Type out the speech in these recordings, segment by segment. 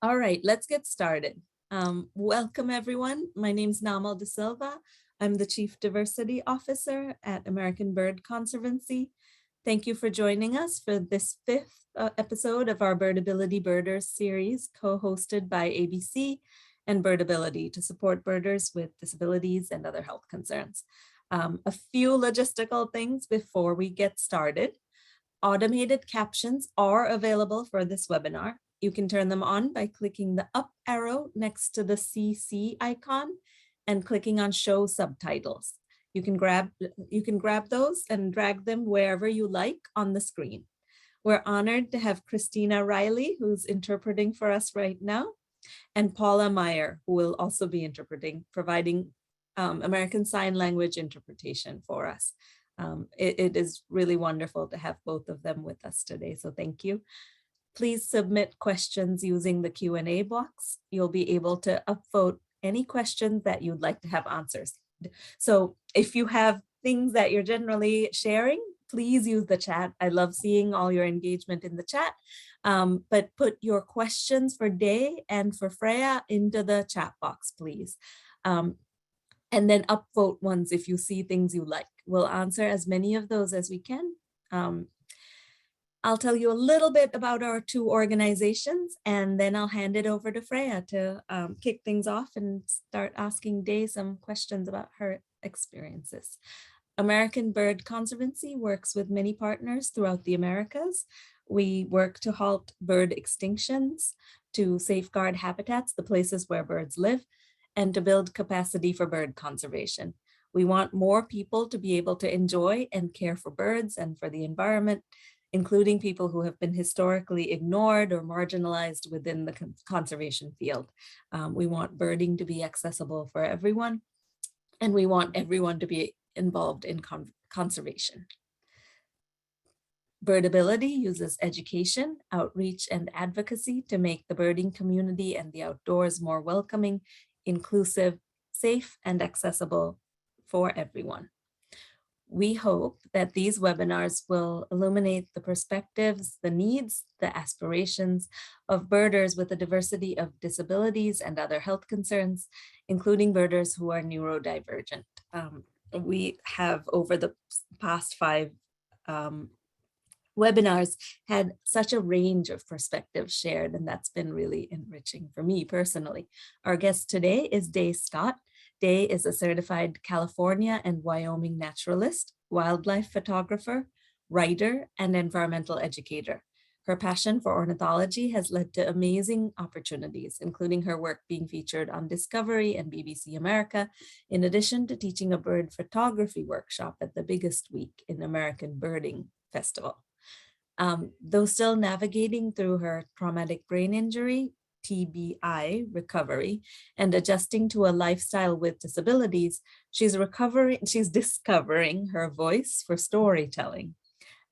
All right, let's get started. Welcome everyone. My name is Naamal de Silva. I'm the Chief Diversity Officer at American Bird Conservancy. Thank you for joining us for this fifth episode of our Birdability Birders series, co-hosted by ABC and Birdability to support birders with disabilities and other health concerns. A few logistical things before we get started. Automated captions are available for this webinar. You can turn them on by clicking the up arrow next to the CC icon and clicking on show subtitles. You can grab those and drag them wherever you like on the screen. We're honored to have Christina Riley, who's interpreting for us right now, and Paula Meyer, who will also be interpreting, providing American Sign Language interpretation for us. It is really wonderful to have both of them with us today, so thank you. Please submit questions using the Q&A box. You'll be able to upvote any questions that you'd like to have answers. So if you have things that you're generally sharing, please use the chat. I love seeing all your engagement in the chat, but put your questions for Day and for Freya into the chat box, please. And then upvote ones if you see things you like. We'll answer as many of those as we can. I'll tell you a little bit about our two organizations, and then I'll hand it over to Freya to kick things off and start asking Day some questions about her experiences. American Bird Conservancy works with many partners throughout the Americas. We work to halt bird extinctions, to safeguard habitats, the places where birds live, and to build capacity for bird conservation. We want more people to be able to enjoy and care for birds and for the environment, including people who have been historically ignored or marginalized within the conservation field. We want birding to be accessible for everyone, and we want everyone to be involved in conservation. Birdability uses education, outreach, and advocacy to make the birding community and the outdoors more welcoming, inclusive, safe, and accessible for everyone. We hope that these webinars will illuminate the perspectives, the needs, the aspirations of birders with a diversity of disabilities and other health concerns, including birders who are neurodivergent. We have, over the past 5 webinars, had such a range of perspectives shared, and that's been really enriching for me personally. Our guest today is Day Scott. Day is a certified California and Wyoming naturalist, wildlife photographer, writer, and environmental educator. Her passion for ornithology has led to amazing opportunities, including her work being featured on Discovery and BBC America, in addition to teaching a bird photography workshop at the Biggest Week in American Birding Festival. Though still navigating through her traumatic brain injury, TBI recovery, and adjusting to a lifestyle with disabilities, she's discovering her voice for storytelling,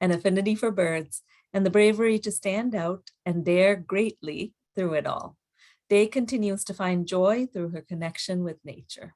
an affinity for birds, and the bravery to stand out and dare greatly through it all. Day continues to find joy through her connection with nature.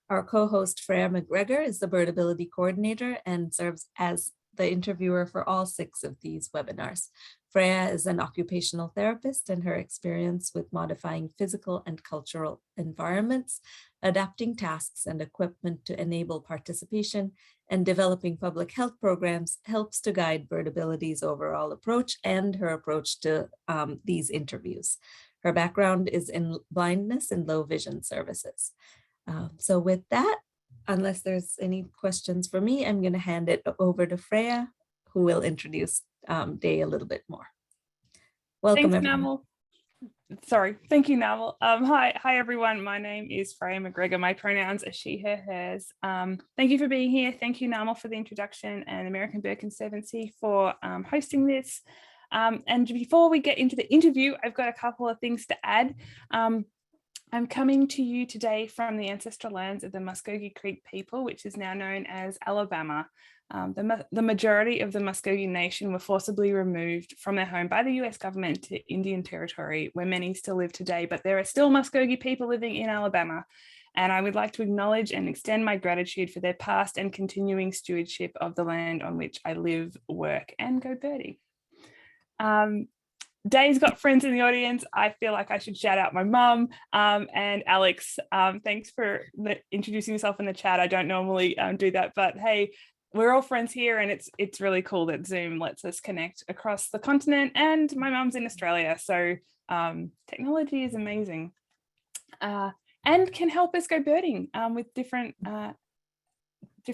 Our co-host Freya McGregor is the Birdability coordinator and serves as the interviewer for all 6 of these webinars. Freya is an occupational therapist, and her experience with modifying physical and cultural environments, adapting tasks and equipment to enable participation, and developing public health programs helps to guide Birdability's overall approach and her approach to these interviews. Her background is in blindness and low vision services. So with that, unless there's any questions for me, I'm going to hand it over to Freya, who will introduce Day a little bit more. Welcome, Thanks, everyone. Naamal. Sorry, thank you, Naamal. Hi, everyone. My name is Freya McGregor. My pronouns are she, her, hers. Thank you for being here. Thank you, Naamal, for the introduction, and American Bird Conservancy for hosting this. And before we get into the interview, I've got a couple of things to add. I'm coming to you today from the ancestral lands of the Muskogee Creek people, which is now known as Alabama. The majority of the Muskogee Nation were forcibly removed from their home by the US government to Indian Territory, where many still live today, but there are still Muskogee people living in Alabama. And I would like to acknowledge and extend my gratitude for their past and continuing stewardship of the land on which I live, work, and go birding. Day's got friends in the audience. I feel like I should shout out my mum and Alex. Thanks for introducing yourself in the chat. I don't normally do that, but hey, we're all friends here, and it's really cool that Zoom lets us connect across the continent. And my mum's in Australia, so technology is amazing and can help us go birding with different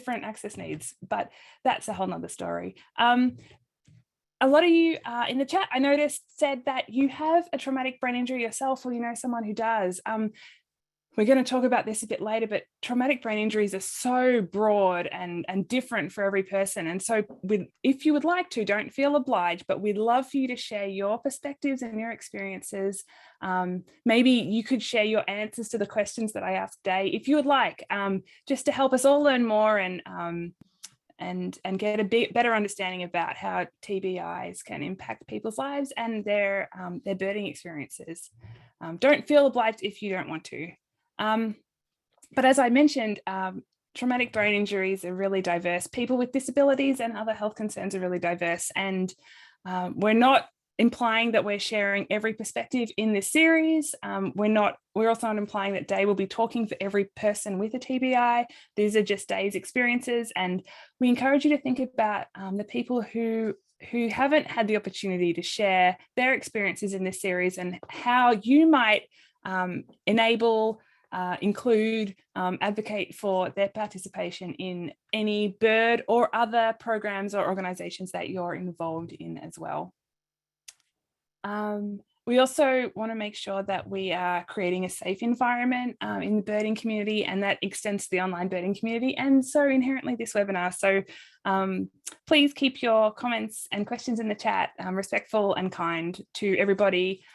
access needs. But that's a whole nother story. A lot of you in the chat, I noticed, said that you have a traumatic brain injury yourself, or you know someone who does. We're going to talk about this a bit later, but traumatic brain injuries are so broad and different for every person. And so if you would like to, don't feel obliged, but we'd love for you to share your perspectives and your experiences. Maybe you could share your answers to the questions that I asked Day, if you would like, just to help us all learn more and get a better understanding about how TBIs can impact people's lives and their birding experiences. Don't feel obliged if you don't want to. But as I mentioned, traumatic brain injuries are really diverse. People with disabilities and other health concerns are really diverse. And we're not implying that we're sharing every perspective in this series. We're also not implying that Day will be talking for every person with a TBI. These are just Day's experiences. And we encourage you to think about the people who haven't had the opportunity to share their experiences in this series and how you might enable, include, advocate for their participation in any bird or other programs or organizations that you're involved in as well. We also want to make sure that we are creating a safe environment in the birding community, and that extends to the online birding community, and so inherently this webinar. So please keep your comments and questions in the chat respectful and kind to everybody,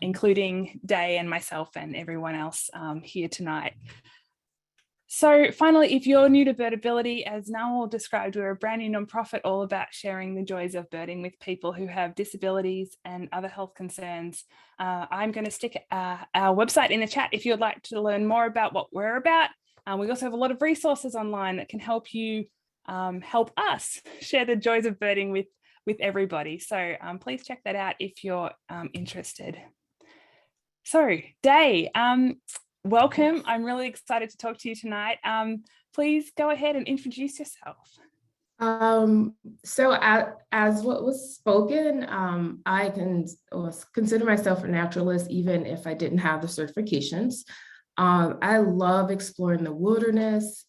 including Day and myself and everyone else here tonight. So finally, if you're new to Birdability, as Naamal described, we're a brand new nonprofit all about sharing the joys of birding with people who have disabilities and other health concerns. I'm going to stick our website in the chat if you'd like to learn more about what we're about. We also have a lot of resources online that can help you help us share the joys of birding with everybody. So please check that out if you're interested. So Day, welcome. I'm really excited to talk to you tonight. Please go ahead and introduce yourself. So as what was spoken, I can consider myself a naturalist even if I didn't have the certifications. I love exploring the wilderness.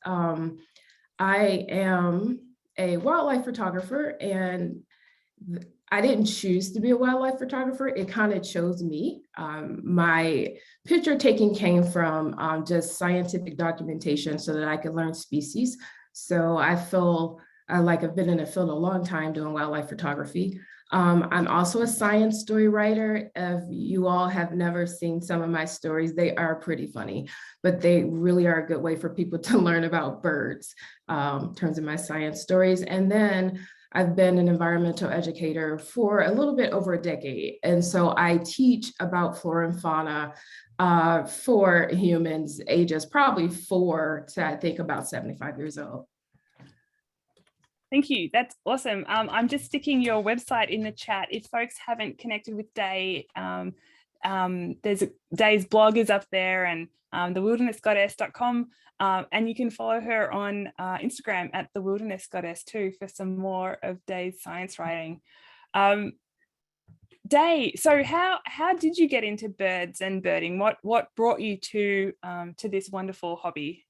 I am a wildlife photographer, and I didn't choose to be a wildlife photographer. It kind of chose me. My picture taking came from just scientific documentation so that I could learn species. So I feel like I've been in the field a long time doing wildlife photography. I'm also a science story writer. If you all have never seen some of my stories, they are pretty funny, but they really are a good way for people to learn about birds in terms of my science stories. And then I've been an environmental educator for a little bit over a decade. And so I teach about flora and fauna for humans ages probably 4 to I think about 75 years old. Thank you. That's awesome. I'm just sticking your website in the chat. If folks haven't connected with Day, there's Day's blog is up there, and thewildernessgoddess.com, and you can follow her on Instagram at thewildernessgoddess too for some more of Day's science writing. Day, so how did you get into birds and birding? What brought you to this wonderful hobby?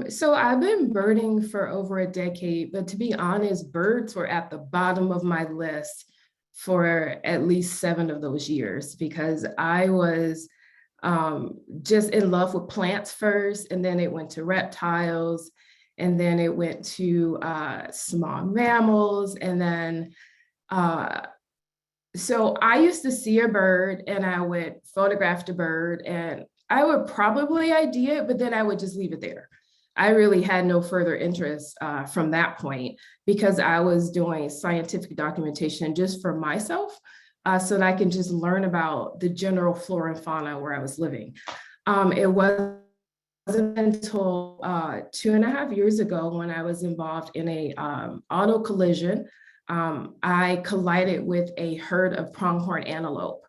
So I've been birding for over a decade, but to be honest, birds were at the bottom of my list for at least 7 of those years, because I was just in love with plants first, and then it went to reptiles, and then it went to small mammals, and then so I used to see a bird and I would photograph the bird, and I would probably ID it, but then I would just leave it there. I really had no further interest from that point, because I was doing scientific documentation just for myself so that I can just learn about the general flora and fauna where I was living. It wasn't until 2.5 years ago when I was involved in a auto collision I collided with a herd of pronghorn antelope.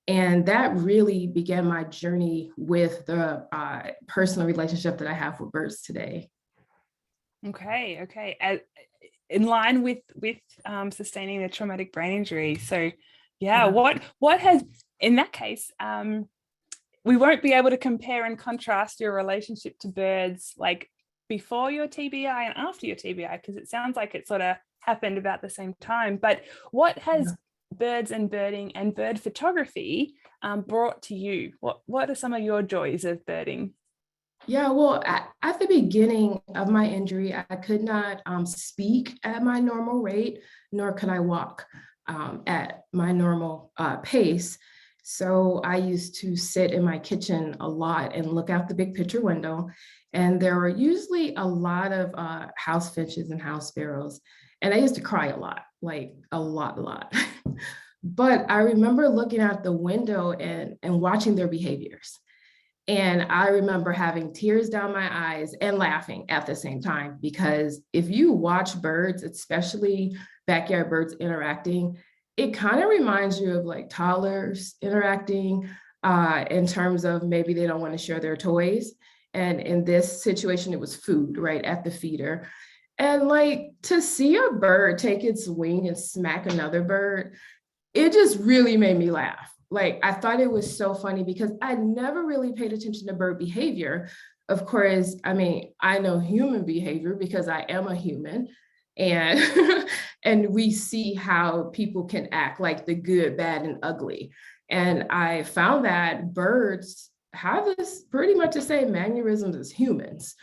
And that really began my journey with the personal relationship that I have with birds today. Okay. In line with sustaining the traumatic brain injury. So yeah, what has, in that case, we won't be able to compare and contrast your relationship to birds like before your TBI and after your TBI, because it sounds like it sort of happened about the same time. But what has birds and birding and bird photography brought to you? What are some of your joys of birding? Yeah, well, at the beginning of my injury, I could not speak at my normal rate, nor could I walk at my normal pace. So I used to sit in my kitchen a lot and look out the big picture window. And there were usually a lot of house finches and house sparrows. And I used to cry a lot, like a lot. But I remember looking out the window and watching their behaviors. And I remember having tears down my eyes and laughing at the same time, because if you watch birds, especially backyard birds interacting, it kind of reminds you of like toddlers interacting in terms of maybe they don't want to share their toys. And in this situation, it was food, right, at the feeder. And like to see a bird take its wing and smack another bird, it just really made me laugh. Like, I thought it was so funny because I never really paid attention to bird behavior. Of course, I mean, I know human behavior because I am a human, and and we see how people can act, like the good, bad, and ugly. And I found that birds have this pretty much the same mannerisms as humans.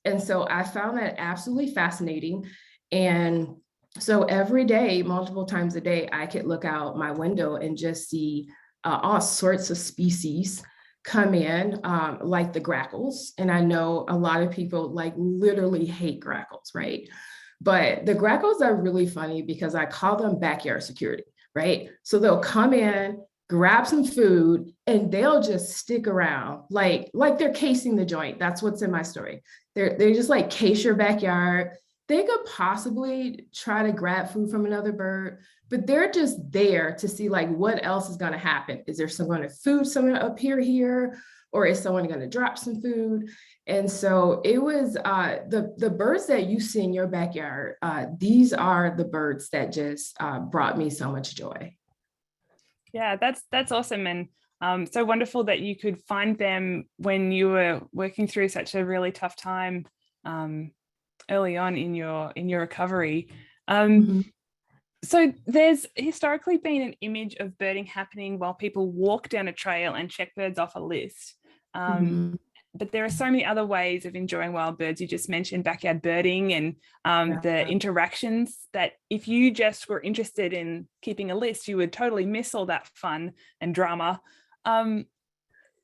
And so I found that absolutely fascinating. And so every day, multiple times a day, I could look out my window and just see all sorts of species come in, like the grackles. And I know a lot of people like literally hate grackles, right? But the grackles are really funny because I call them backyard security, right? So they'll come in, grab some food, and they'll just stick around like they're casing the joint. That's what's in my story. They just like case your backyard. They could possibly try to grab food from another bird, but they're just there to see like what else is going to happen. Is there some kind of food someone appear here, or is someone going to drop some food? And so it was the birds that you see in your backyard. These are the birds that just brought me so much joy. Yeah, that's awesome, and so wonderful that you could find them when you were working through such a really tough time early on in your recovery. So there's historically been an image of birding happening while people walk down a trail and check birds off a list. But there are so many other ways of enjoying wild birds. You just mentioned backyard birding and the interactions that if you just were interested in keeping a list, you would totally miss all that fun and drama.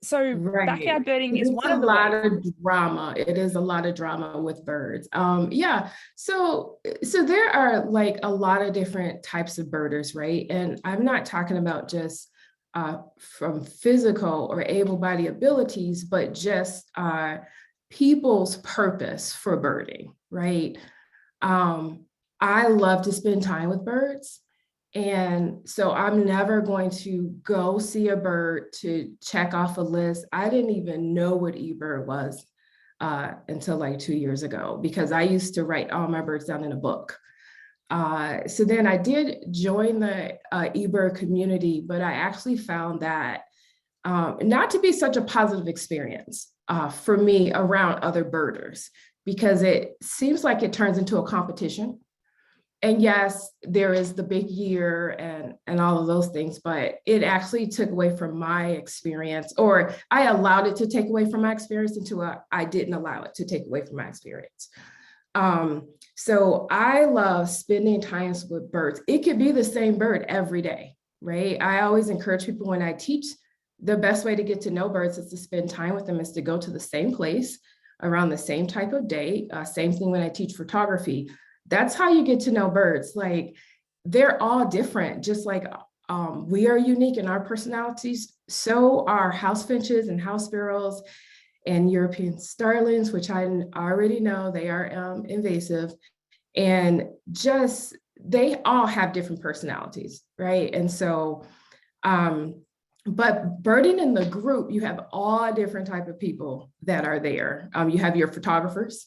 So backyard birding is one of the ways. It's a lot of drama. It is a lot of drama with birds. Yeah. So there are like a lot of different types of birders, right? And I'm not talking about just from physical or able-bodied abilities, but just people's purpose for birding, right? I love to spend time with birds. And so I'm never going to go see a bird to check off a list. I didn't even know what eBird was until like 2 years ago, because I used to write all my birds down in a book. So then I did join the eBird community, but I actually found that not to be such a positive experience for me around other birders, because it seems like it turns into a competition. And yes, there is the big year and all of those things, but it actually took away from my experience, or I allowed it to take away from my experience until I didn't allow it to take away from my experience. So I love spending time with birds. It could be the same bird every day, right? I always encourage people when I teach, the best way to get to know birds is to spend time with them, is to go to the same place around the same type of day. Same thing when I teach photography. That's how you get to know birds. Like, they're all different, just like we are unique in our personalities. So are house finches and house sparrows and European starlings, which I already know they are invasive. And just they all have different personalities, right? And so, but birding in the group, you have all different type of people that are there. You have your photographers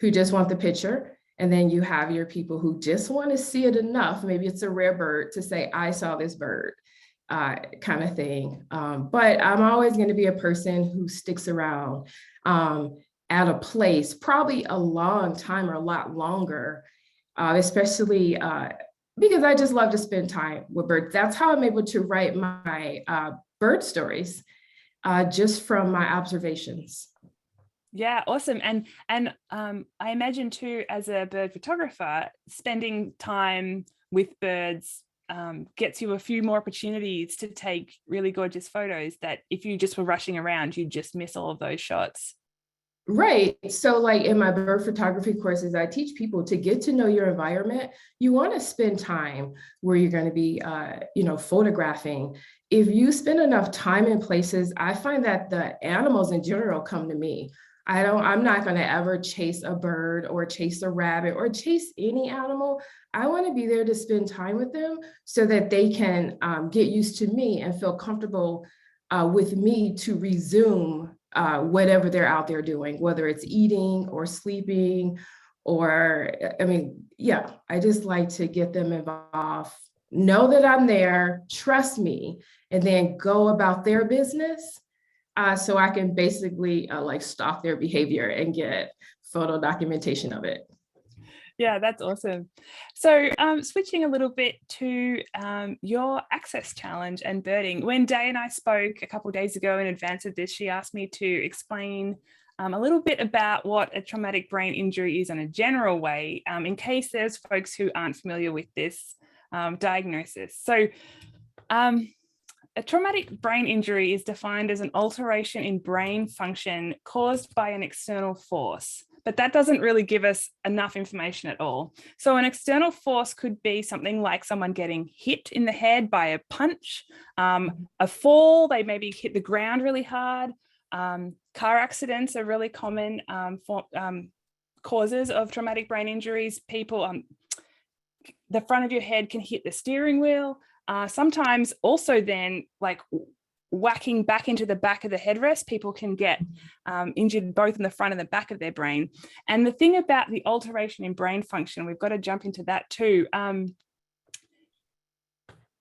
who just want the picture. And then you have your people who just want to see it enough. Maybe it's a rare bird to say, I saw this bird, kind of thing. But I'm always going to be a person who sticks around at a place, probably a long time or a lot longer, especially because I just love to spend time with birds. That's how I'm able to write my bird stories, just from my observations. Yeah, awesome. And I imagine too, as a bird photographer, spending time with birds gets you a few more opportunities to take really gorgeous photos that if you just were rushing around, you'd just miss all of those shots. Right. So like in my bird photography courses, I teach people to get to know your environment. You want to spend time where you're going to be, photographing. If you spend enough time in places, I find that the animals in general come to me. I'm not going to ever chase a bird or chase a rabbit or chase any animal. I want to be there to spend time with them so that they can get used to me and feel comfortable with me to resume whatever they're out there doing, whether it's eating or sleeping, or, I just like to get them involved, know that I'm there, trust me, and then go about their business. So I can basically stalk their behavior and get photo documentation of it. Yeah, that's awesome. So switching a little bit to your access challenge and birding. When Day and I spoke a couple of days ago in advance of this, she asked me to explain a little bit about what a traumatic brain injury is in a general way, in case there's folks who aren't familiar with this diagnosis. So a traumatic brain injury is defined as an alteration in brain function caused by an external force. But that doesn't really give us enough information at all. So an external force could be something like someone getting hit in the head by a punch, a fall, they maybe hit the ground really hard. Car accidents are really common causes of traumatic brain injuries. People, the front of your head can hit the steering wheel. Sometimes also then like whacking back into the back of the headrest, people can get injured both in the front and the back of their brain. And the thing about the alteration in brain function, we've got to jump into that too.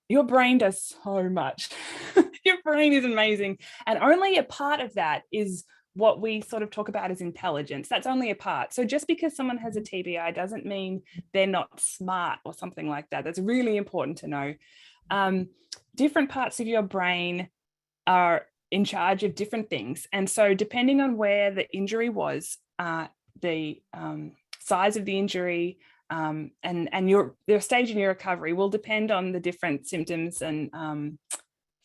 Your brain does so much. Your brain is amazing. And only a part of that is what we sort of talk about as intelligence. That's only a part. So just because someone has a TBI doesn't mean they're not smart or something like that. That's really important to know. Different parts of your brain are in charge of different things. And so depending on where the injury was, the size of the injury and your stage in your recovery will depend on the different symptoms and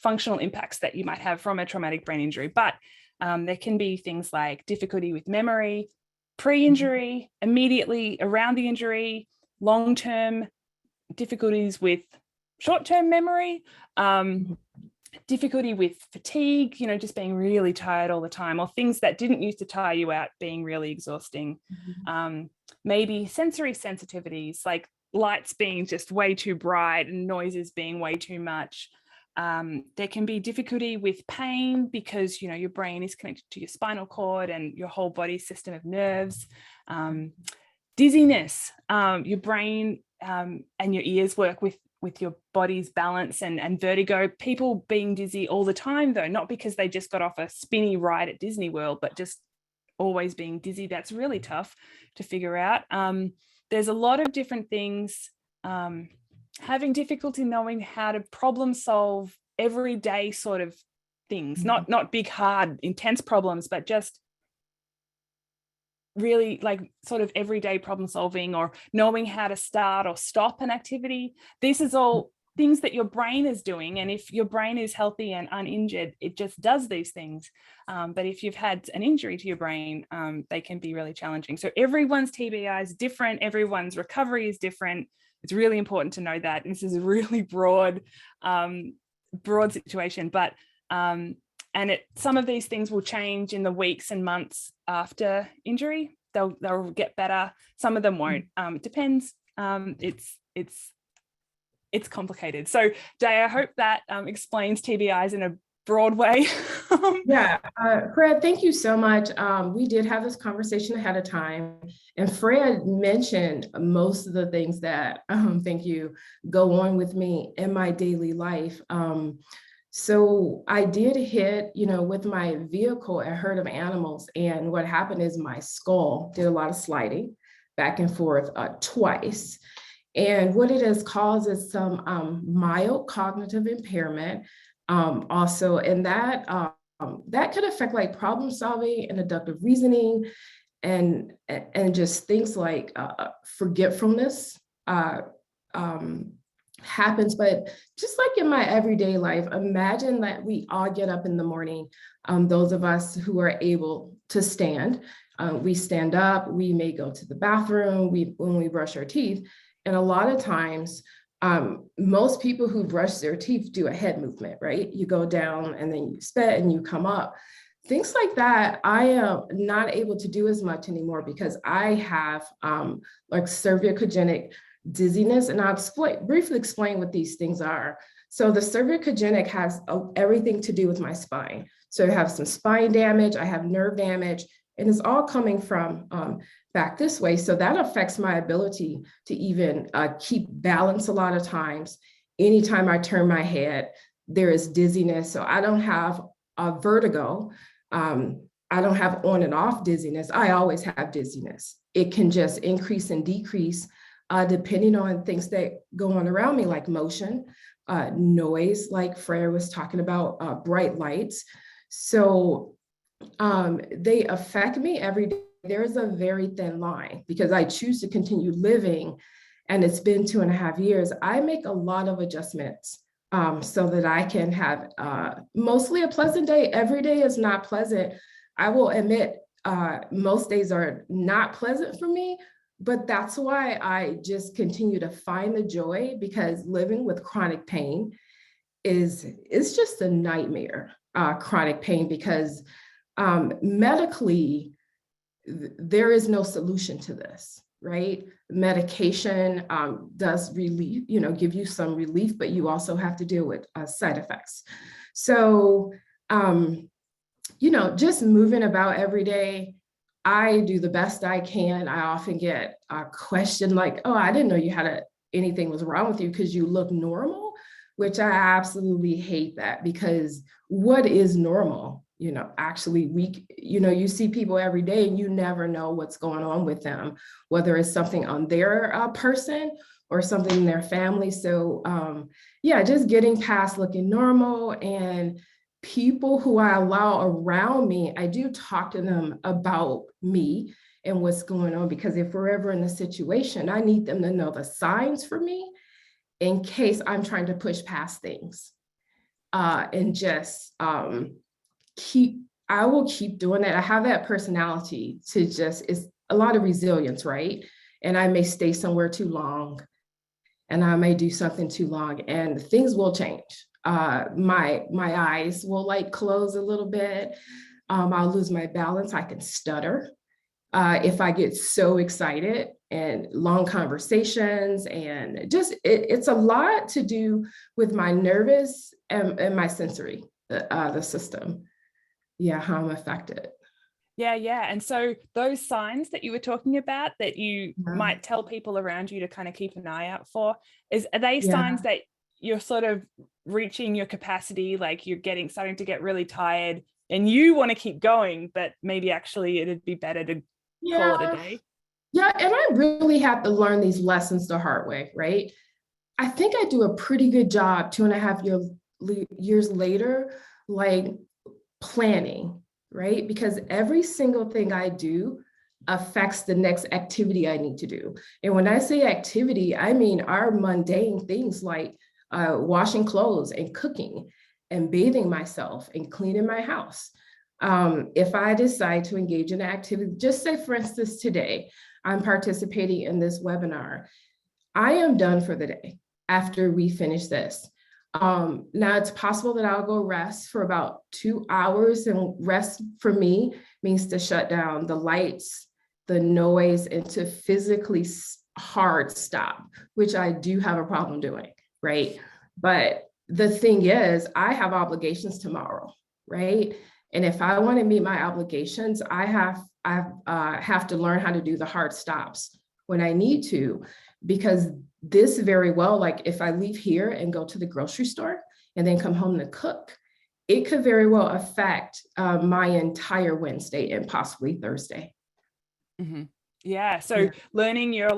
functional impacts that you might have from a traumatic brain injury. But there can be things like difficulty with memory, pre-injury, immediately around the injury, long-term difficulties with short-term memory, difficulty with fatigue, just being really tired all the time, or things that didn't used to tire you out being really exhausting. Maybe sensory sensitivities, like lights being just way too bright and noises being way too much. There can be difficulty with pain because, your brain is connected to your spinal cord and your whole body system of nerves. Dizziness, your brain and your ears work with your body's balance, and vertigo. People being dizzy all the time, though, not because they just got off a spinny ride at Disney World, but just always being dizzy. That's really tough to figure out. There's a lot of different things. Having difficulty knowing how to problem solve everyday sort of things, not big, hard, intense problems, but just really like sort of everyday problem solving, or knowing how to start or stop an activity. This is all things that your brain is doing. And if your brain is healthy and uninjured, it just does these things. But if you've had an injury to your brain, they can be really challenging. So everyone's TBI is different. Everyone's recovery is different. It's really important to know that. This is a really broad situation, but some of these things will change in the weeks and months after injury. They'll get better. Some of them won't. It depends. It's it's complicated. So Day, I hope that explains TBIs in a broad way. Yeah, Freya, thank you so much. We did have this conversation ahead of time, and Freya mentioned most of the things that, thank you, go on with me in my daily life. So I did hit, with my vehicle, a herd of animals, and what happened is my skull did a lot of sliding back and forth twice. And what it has caused is some mild cognitive impairment. Also, and that could affect like problem solving and deductive reasoning, and just things like forgetfulness happens. But just like in my everyday life, imagine that we all get up in the morning. Those of us who are able to stand, we stand up. We may go to the bathroom. When we brush our teeth, and a lot of times, most people who brush their teeth do a head movement, right? You go down and then you spit and you come up. Things like that, I am not able to do as much anymore because I have like cervicogenic dizziness, and I'll briefly explain what these things are. So the cervicogenic has everything to do with my spine. So I have some spine damage, I have nerve damage, and it's all coming from back this way. So that affects my ability to even keep balance a lot of times. Anytime I turn my head, there is dizziness. So I don't have vertigo. I don't have on and off dizziness. I always have dizziness. It can just increase and decrease depending on things that go on around me, like motion, noise, like Freya was talking about, bright lights. So they affect me every day. There's a very thin line because I choose to continue living, and it's been 2.5 years. I make a lot of adjustments so that I can have mostly a pleasant day. Every day is not pleasant. I will admit most days are not pleasant for me, but that's why I just continue to find the joy, because living with chronic pain is just a nightmare, chronic pain, because medically, there is no solution to this, right? Medication does relief, give you some relief, but you also have to deal with side effects. So, just moving about every day, I do the best I can. I often get a question like, "Oh, I didn't know you had anything was wrong with you because you look normal," which I absolutely hate that, because what is normal? Actually, you see people every day and you never know what's going on with them, whether it's something on their person or something in their family. So just getting past looking normal, and people who I allow around me, I do talk to them about me and what's going on, because if we're ever in a situation, I need them to know the signs for me in case I'm trying to push past things, and just I will keep doing that. I have that personality to it's a lot of resilience, right? And I may stay somewhere too long, and I may do something too long, and things will change. My eyes will like close a little bit. I'll lose my balance. I can stutter if I get so excited, and long conversations, and just it's a lot to do with my nervous and my sensory, the system. Yeah, how I'm affected. Yeah. And so those signs that you were talking about that you might tell people around you to kind of keep an eye out for, are they signs that you're sort of reaching your capacity, like you're starting to get really tired and you want to keep going, but maybe actually it'd be better to call it a day? Yeah, and I really have to learn these lessons the hard way, right? I think I do a pretty good job 2.5 years later, like planning, right? Because every single thing I do affects the next activity I need to do. And when I say activity, I mean our mundane things like washing clothes and cooking and bathing myself and cleaning my house. If I decide to engage in an activity, just say, for instance, today, I'm participating in this webinar. I am done for the day after we finish this. Now it's possible that I'll go rest for about 2 hours, and rest for me means to shut down the lights, the noise, and to physically hard stop, which I do have a problem doing, right? But the thing is, I have obligations tomorrow, right? And if I want to meet my obligations, I have to learn how to do the hard stops when I need to, because this very well, like if I leave here and go to the grocery store and then come home to cook, it could very well affect my entire Wednesday and possibly Thursday. Mm-hmm. Yeah. So learning your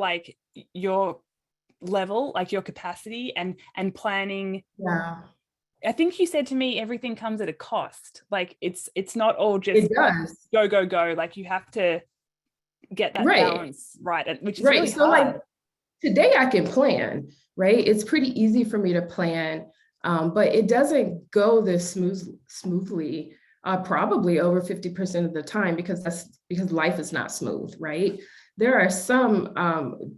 level, like your capacity, and planning. Yeah. I think you said to me, everything comes at a cost. Like it's not all just it does. go. Like you have to get that balance right, which is really so hard. Like today I can plan, right? It's pretty easy for me to plan, but it doesn't go this smoothly, probably over 50% of the time, because life is not smooth, right? There are some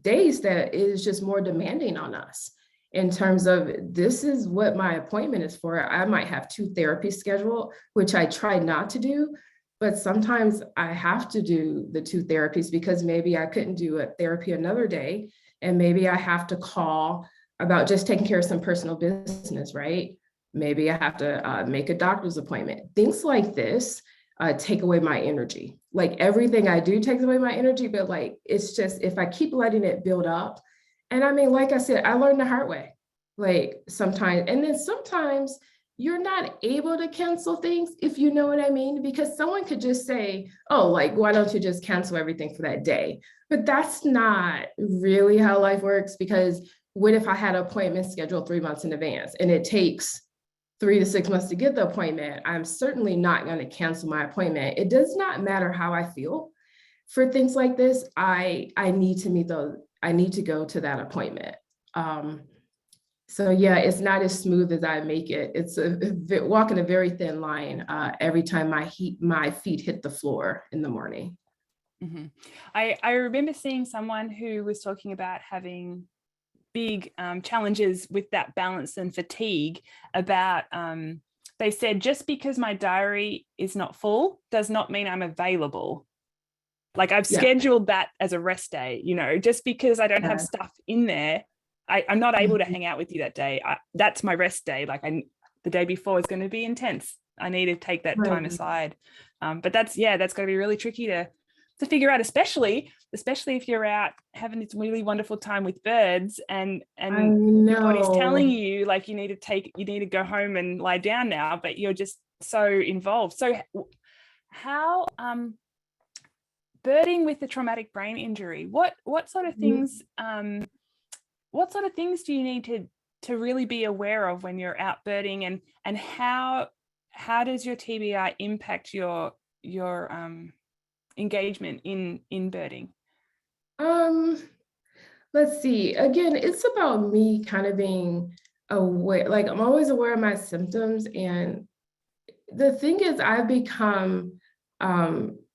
days that is just more demanding on us in terms of, this is what my appointment is for. I might have 2 therapies scheduled, which I try not to do, but sometimes I have to do the 2 therapies because maybe I couldn't do a therapy another day. And maybe I have to call about just taking care of some personal business, right? Maybe I have to make a doctor's appointment. Things like this take away my energy. Like everything I do takes away my energy, but like, it's just, if I keep letting it build up, and I mean, like I said, I learned the hard way, like sometimes, and then sometimes you're not able to cancel things, if you know what I mean, because someone could just say, oh, like, why don't you just cancel everything for that day? But that's not really how life works, because what if I had an appointment scheduled 3 months in advance and it takes 3 to 6 months to get the appointment? I'm certainly not going to cancel my appointment. It does not matter how I feel for things like this. I need to meet those. I need to go to that appointment. So yeah, it's not as smooth as I make it. It's walking a very thin line every time my feet hit the floor in the morning. Mm-hmm. I remember seeing someone who was talking about having big challenges with that balance and fatigue. About they said, just because my diary is not full does not mean I'm available. Like I've scheduled that as a rest day, just because I don't have stuff in there, I'm not able to hang out with you that day. That's my rest day. Like the day before is going to be intense. I need to take that time aside. But that's got to be really tricky to figure out, especially if you're out having this really wonderful time with birds and your body's telling you like you need to go home and lie down now, but you're just so involved. So how birding with the traumatic brain injury, what sort of things do you need to really be aware of when you're out birding, and how does your TBI impact your engagement in birding? Let's see. Again, it's about me kind of being aware. Like I'm always aware of my symptoms, and the thing is, I've become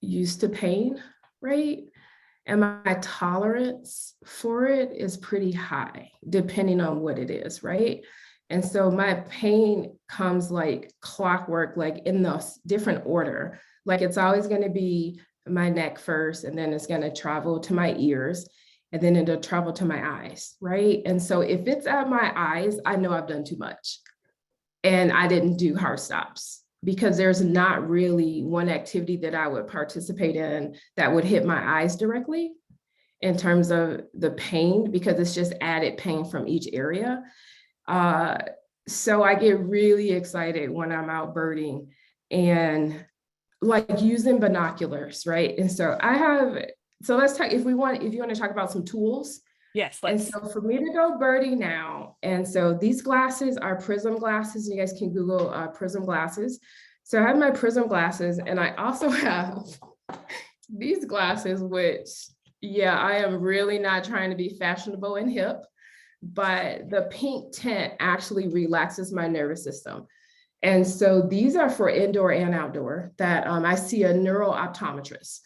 used to pain, right? And my tolerance for it is pretty high, depending on what it is, right? And so my pain comes like clockwork, like in the different order. Like it's always going to be my neck first, and then it's going to travel to my ears, and then it'll travel to my eyes, right? And so if it's at my eyes, I know I've done too much. And I didn't do hard stops, because there's not really one activity that I would participate in that would hit my eyes directly in terms of the pain, because it's just added pain from each area. So I get really excited when I'm out birding and like using binoculars, right? And so let's talk, if you want to talk about some tools. Yes. And so for me to go birding now, and so these glasses are prism glasses. You guys can Google prism glasses. So I have my prism glasses, and I also have these glasses, which, I am really not trying to be fashionable and hip, but the pink tint actually relaxes my nervous system. And so these are for indoor and outdoor that I see a neuro-optometrist.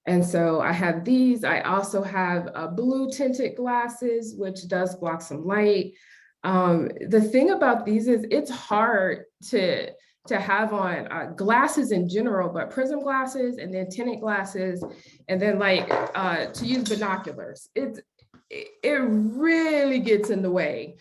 And so I have these. I also have blue tinted glasses, which does block some light. The thing about these is it's hard to have on glasses in general, but prism glasses and then tinted glasses, and then like to use binoculars. it really gets in the way.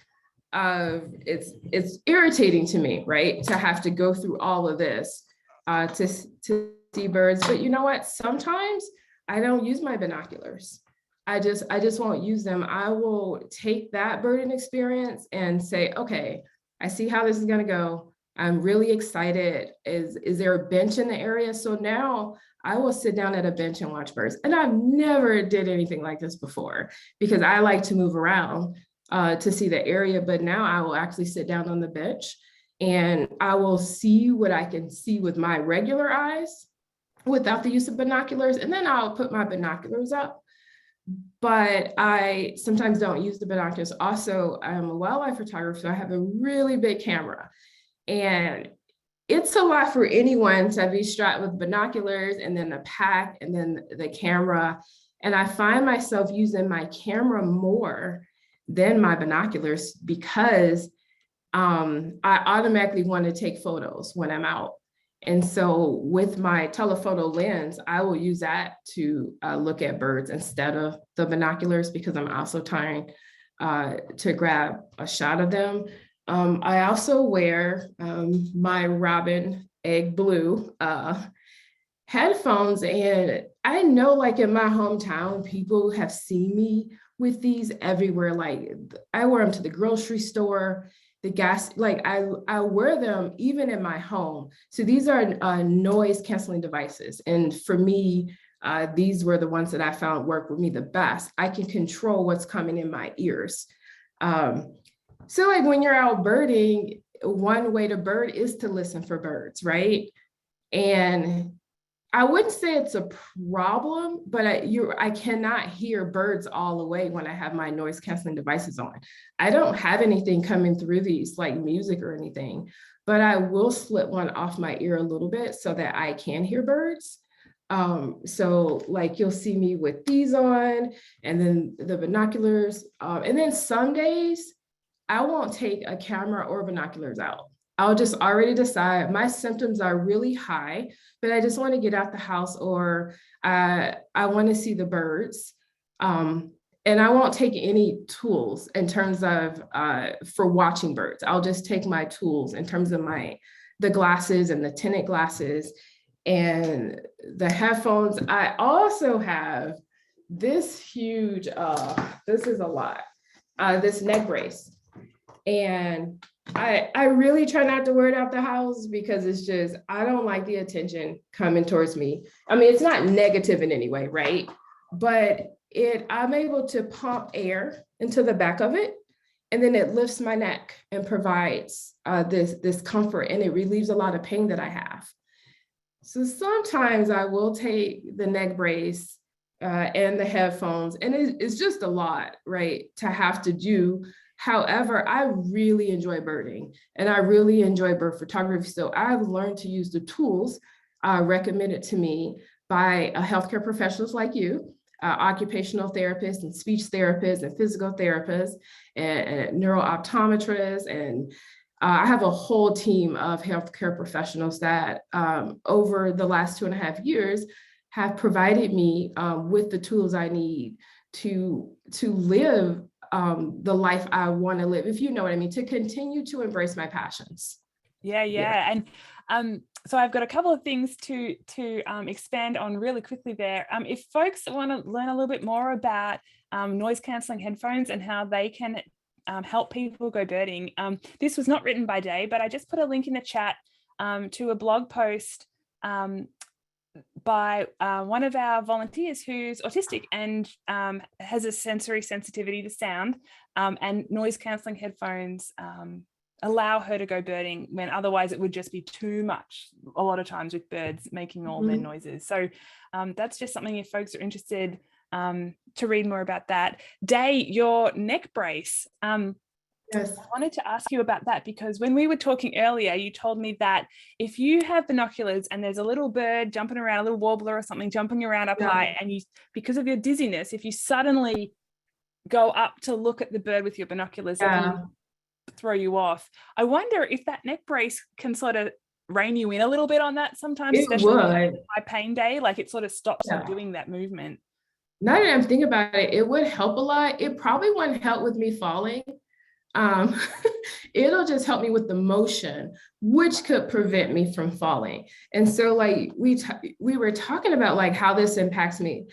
It's irritating to me, right, to have to go through all of this to see birds. But you know what? Sometimes I don't use my binoculars. I just won't use them. I will take that birding experience and say, okay, I see how this is going to go. I'm really excited. Is there a bench in the area? So now I will sit down at a bench and watch birds. And I've never did anything like this before because I like to move around to see the area. But now I will actually sit down on the bench and I will see what I can see with my regular eyes without the use of binoculars. And then I'll put my binoculars up. But I sometimes don't use the binoculars. Also, I'm a wildlife photographer, so I have a really big camera. And it's a lot for anyone to be strapped with binoculars and then a pack and then the camera. And I find myself using my camera more than my binoculars because I automatically want to take photos when I'm out. And so with my telephoto lens, I will use that to look at birds instead of the binoculars because I'm also trying to grab a shot of them. I also wear my robin egg blue headphones. And I know like in my hometown, people have seen me with these everywhere. Like I wear them to the grocery store, the gas, like I wear them even in my home. So these are noise canceling devices. And for me, these were the ones that I found work with me the best. I can control what's coming in my ears. So like when you're out birding, one way to bird is to listen for birds, right? And I wouldn't say it's a problem, but I cannot hear birds all the way when I have my noise canceling devices on. I don't have anything coming through these like music or anything, but I will slip one off my ear a little bit so that I can hear birds. So like you'll see me with these on and then the binoculars. And then some days I won't take a camera or binoculars out. I'll just already decide my symptoms are really high, but I just want to get out the house or I want to see the birds. And I won't take any tools in terms of for watching birds. I'll just take my tools in terms of the glasses and the tinted glasses and the headphones. I also have this huge, this is a lot, this neck brace. And I really try not to wear it out the house because it's just, I don't like the attention coming towards me. I mean, it's not negative in any way, right? But I'm able to pump air into the back of it, and then it lifts my neck and provides this comfort, and it relieves a lot of pain that I have. So sometimes I will take the neck brace and the headphones, and it's just a lot, right, to have to do. However, I really enjoy birding and I really enjoy bird photography. So I've learned to use the tools recommended to me by healthcare professionals like you, occupational therapists and speech therapists and physical therapists and neurooptometrists. And I have a whole team of healthcare professionals that over the last 2.5 years have provided me with the tools I need to live the life I want to live, if you know what I mean, to continue to embrace my passions. Yeah. And so I've got a couple of things to expand on really quickly there. If folks want to learn a little bit more about noise cancelling headphones and how they can help people go birding, this was not written by Day, but I just put a link in the chat to a blog post by one of our volunteers who's autistic and has a sensory sensitivity to sound, and noise cancelling headphones allow her to go birding when otherwise it would just be too much a lot of times with birds making all their noises. So that's just something if folks are interested to read more about that. Day, your neck brace. Yes. I wanted to ask you about that because when we were talking earlier, you told me that if you have binoculars and there's a little bird jumping around, a little warbler or something jumping around up high, and you, because of your dizziness, if you suddenly go up to look at the bird with your binoculars, it can throw you off. I wonder if that neck brace can sort of rein you in a little bit on that sometimes, especially on a high pain day, like it sort of stops you doing that movement. now that I'm thinking about it, it would help a lot. It probably wouldn't help with me falling. Um, it'll just help me with the motion, which could prevent me from falling. And so like we were talking about like how this impacts me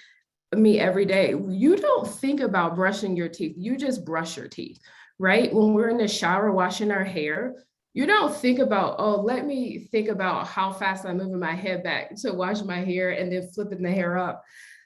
every day. You don't think about brushing your teeth, you just brush your teeth, right? When we're in the shower washing our hair, you don't think about, oh, let me think about how fast I'm moving my head back to wash my hair and then flipping the hair up.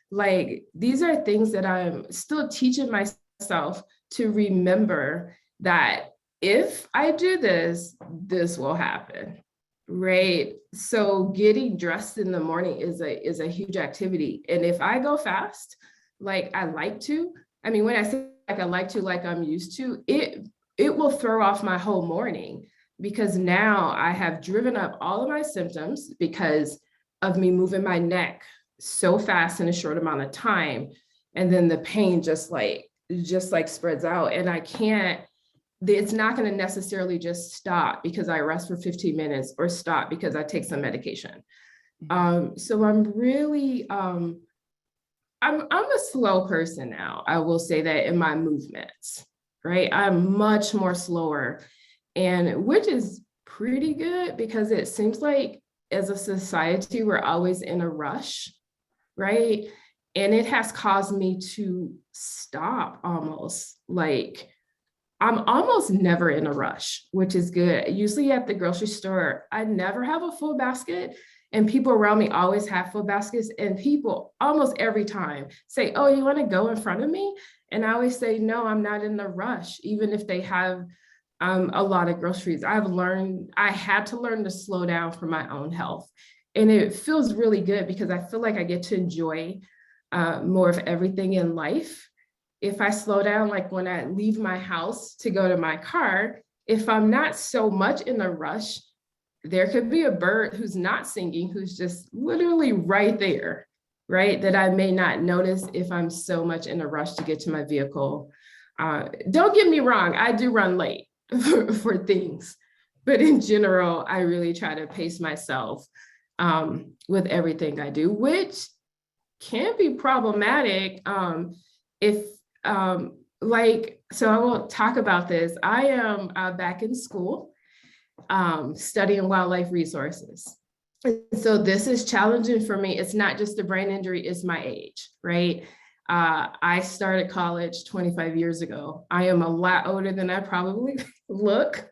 Like these are things that I'm still teaching myself to remember that if I do this, this will happen, right? So getting dressed in the morning is a huge activity. And if I go fast, like I like to, I mean, when I say like I like to, like I'm used to, it will throw off my whole morning, because now I have driven up all of my symptoms because of me moving my neck so fast in a short amount of time. And then the pain just like spreads out, and I can't, it's not going to necessarily just stop because I rest for 15 minutes or stop because I take some medication. So I'm really, I'm a slow person now. I will say that in my movements, right? I'm much more slower, and which is pretty good because it seems like as a society, we're always in a rush, right? And it has caused me to stop almost. Like I'm almost never in a rush, which is good. Usually at the grocery store, I never have a full basket, and people around me always have full baskets, and people almost every time say, oh, you want to go in front of me? And I always say, no, I'm not in a rush, even if they have a lot of groceries. I had to learn to slow down for my own health. And it feels really good because I feel like I get to enjoy more of everything in life. If I slow down, like when I leave my house to go to my car, if I'm not so much in a rush, there could be a bird who's not singing, who's just literally right there, right? That I may not notice if I'm so much in a rush to get to my vehicle. Don't get me wrong, I do run late for things, but in general, I really try to pace myself with everything I do, which can be problematic if so I won't talk about this. I am back in school studying wildlife resources. So this is challenging for me. It's not just a brain injury, it's my age, right? I started college 25 years ago. I am a lot older than I probably look,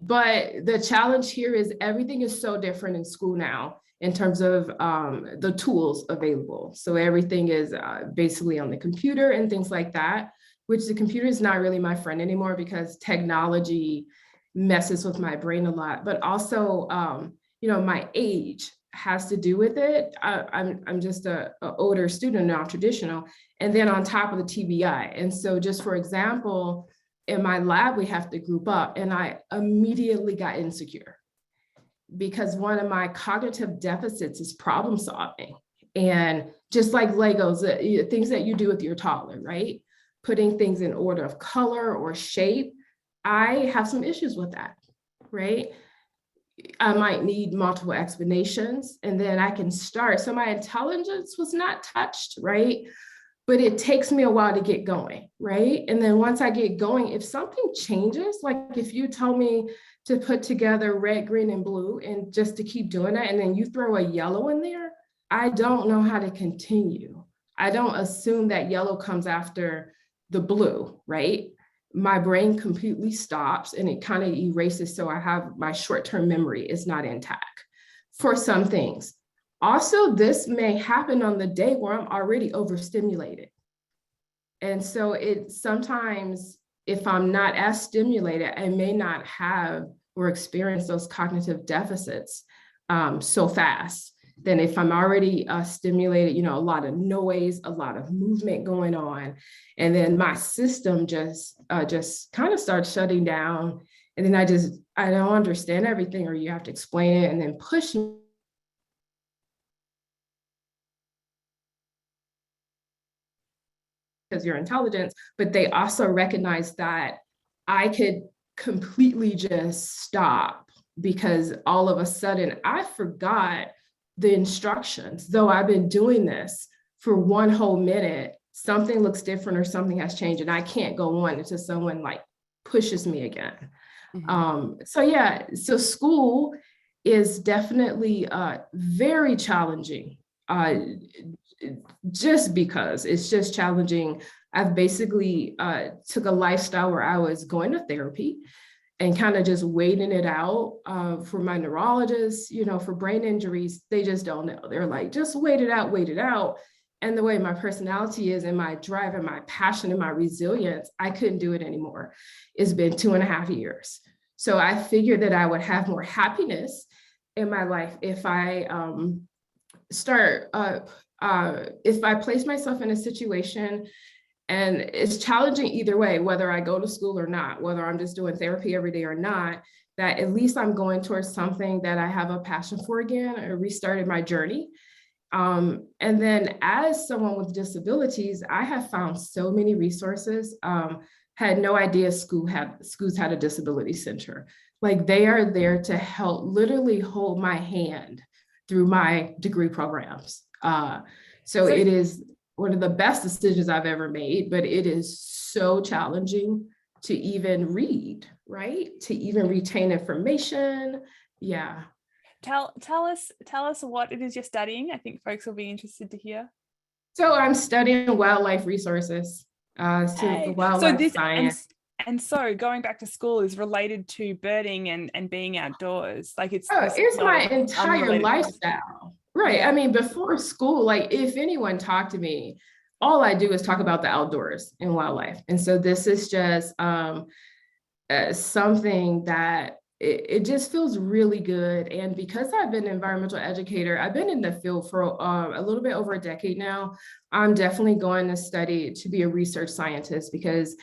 but the challenge here is everything is so different in school now in terms of the tools available. So everything is basically on the computer and things like that, which the computer is not really my friend anymore because technology messes with my brain a lot, but also, my age has to do with it. I'm just a older student, non-traditional, and then on top of the TBI. And so just for example, in my lab, we have to group up, and I immediately got insecure because one of my cognitive deficits is problem solving. And just like Legos, things that you do with your toddler, right? Putting things in order of color or shape, I have some issues with that, right? I might need multiple explanations, and then I can start. So my intelligence was not touched, right? But it takes me a while to get going, right? And then once I get going, if something changes, like if you tell me to put together red, green, and blue, and just to keep doing that, and then you throw a yellow in there, I don't know how to continue. I don't assume that yellow comes after the blue, right? My brain completely stops and it kind of erases. So I have my short-term memory is not intact for some things. Also, this may happen on the day where I'm already overstimulated. And so it sometimes, if I'm not as stimulated, I may not have or experience those cognitive deficits so fast than if I'm already stimulated, a lot of noise, a lot of movement going on. And then my system just kind of starts shutting down. And then I don't understand everything, or you have to explain it and then push me. Because your intelligence, but they also recognize that I could completely just stop because all of a sudden I forgot the instructions, though I've been doing this for one whole minute, something looks different or something has changed and I can't go on until someone like pushes me again. So yeah, so school is definitely very challenging, just because it's just challenging. I've basically took a lifestyle where I was going to therapy and kind of just waiting it out for my neurologists, you know, for brain injuries. They just don't know. They're like, just wait it out, wait it out. And the way my personality is and my drive and my passion and my resilience, I couldn't do it anymore. It's been 2.5 years. So I figured that I would have more happiness in my life if I if I place myself in a situation, and it's challenging either way, whether I go to school or not, whether I'm just doing therapy every day or not, that at least I'm going towards something that I have a passion for again, or restarted my journey. And then as someone with disabilities, I have found so many resources. Had no idea schools had a disability center. Like they are there to help literally hold my hand through my degree programs. So it is one of the best decisions I've ever made, but it is so challenging to even read, right? To even retain information. Yeah. Tell us what it is you're studying. I think folks will be interested to hear. So I'm studying wildlife resources, wildlife science. And so going back to school is related to birding and being outdoors. Like it's my entire lifestyle. Right. Yeah. I mean, before school, like if anyone talked to me, all I do is talk about the outdoors and wildlife. And so this is just something that it just feels really good. And because I've been an environmental educator, I've been in the field for a little bit over a decade now. I'm definitely going to study to be a research scientist because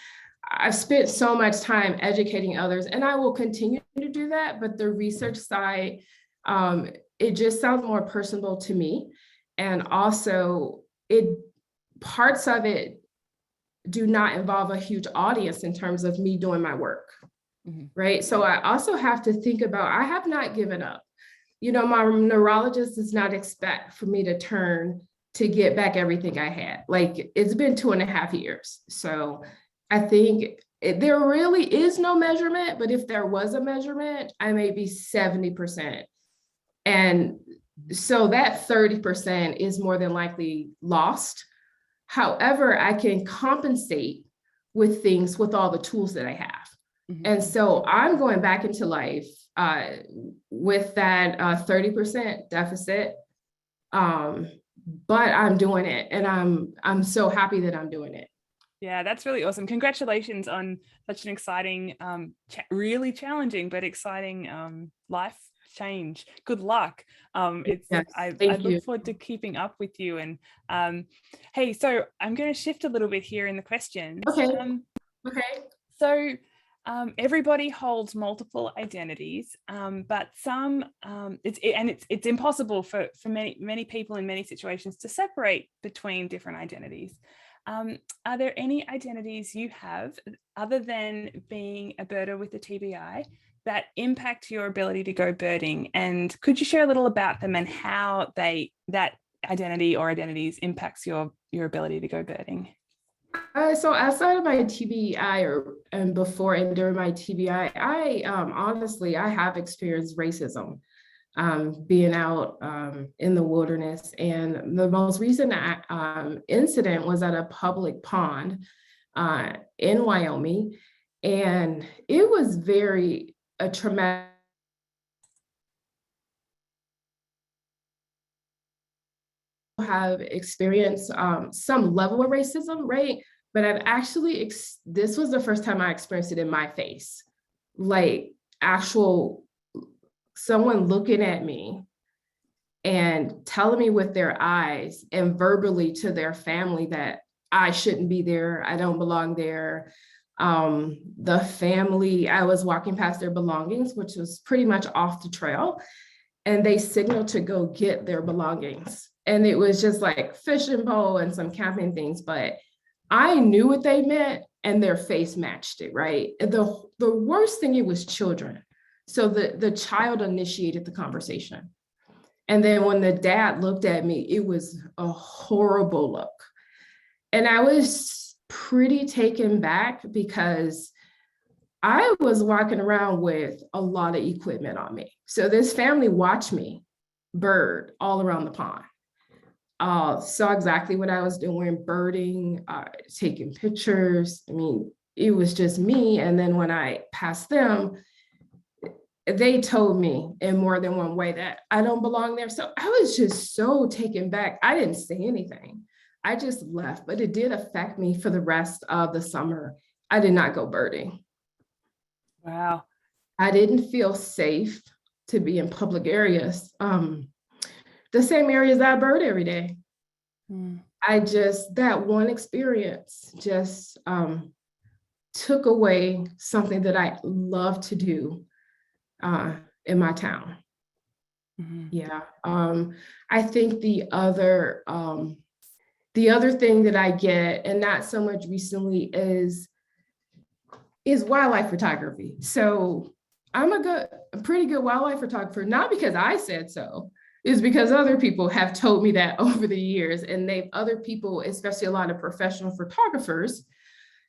I've spent so much time educating others, and I will continue to do that. But the research side, it just sounds more personable to me. And also parts of it do not involve a huge audience in terms of me doing my work. Right. So I also have to think about, I have not given up. You know, my neurologist does not expect for me to turn to get back everything I had. Like it's been 2.5 years. So I think there really is no measurement, but if there was a measurement, I may be 70%. And so that 30% is more than likely lost. However, I can compensate with things with all the tools that I have. And so I'm going back into life with that 30% deficit, but I'm doing it, and I'm so happy that I'm doing it. Yeah, that's really awesome. Congratulations on such an exciting, really challenging but exciting life change. Good luck. I look forward to keeping up with you. And hey, so I'm going to shift a little bit here in the questions. Okay. So everybody holds multiple identities, but some it's impossible for many people in many situations to separate between different identities. Are there any identities you have other than being a birder with a TBI that impact your ability to go birding? And could you share a little about them and how that identity or identities impacts your ability to go birding? So outside of my TBI and before and during my TBI, I honestly, I have experienced racism being out in the wilderness. And the most recent incident was at a public pond in Wyoming. And it was very traumatic. Have experienced some level of racism, right? But I've actually, this was the first time I experienced it in my face, like actual someone looking at me and telling me with their eyes and verbally to their family that I shouldn't be there, I don't belong there. The family, I was walking past their belongings, which was pretty much off the trail, and they signaled to go get their belongings. And it was just like fishing pole and some camping things, but I knew what they meant and their face matched it, right? The worst thing, it was children. So the child initiated the conversation. And then when the dad looked at me, it was a horrible look. And I was pretty taken back because I was walking around with a lot of equipment on me. So this family watched me bird all around the pond. Saw exactly what I was doing, birding, taking pictures. I mean, it was just me. And then when I passed them, they told me in more than one way that I don't belong there. So I was just so taken back. I didn't say anything. I just left, but it did affect me for the rest of the summer. I did not go birding. Wow. I didn't feel safe to be in public areas. The same areas I bird every day. That one experience just took away something that I love to do in my town. Yeah. I think the other thing that I get, and not so much recently, is wildlife photography. So I'm a pretty good wildlife photographer, not because I said so, is because other people have told me that over the years. And other people, especially a lot of professional photographers,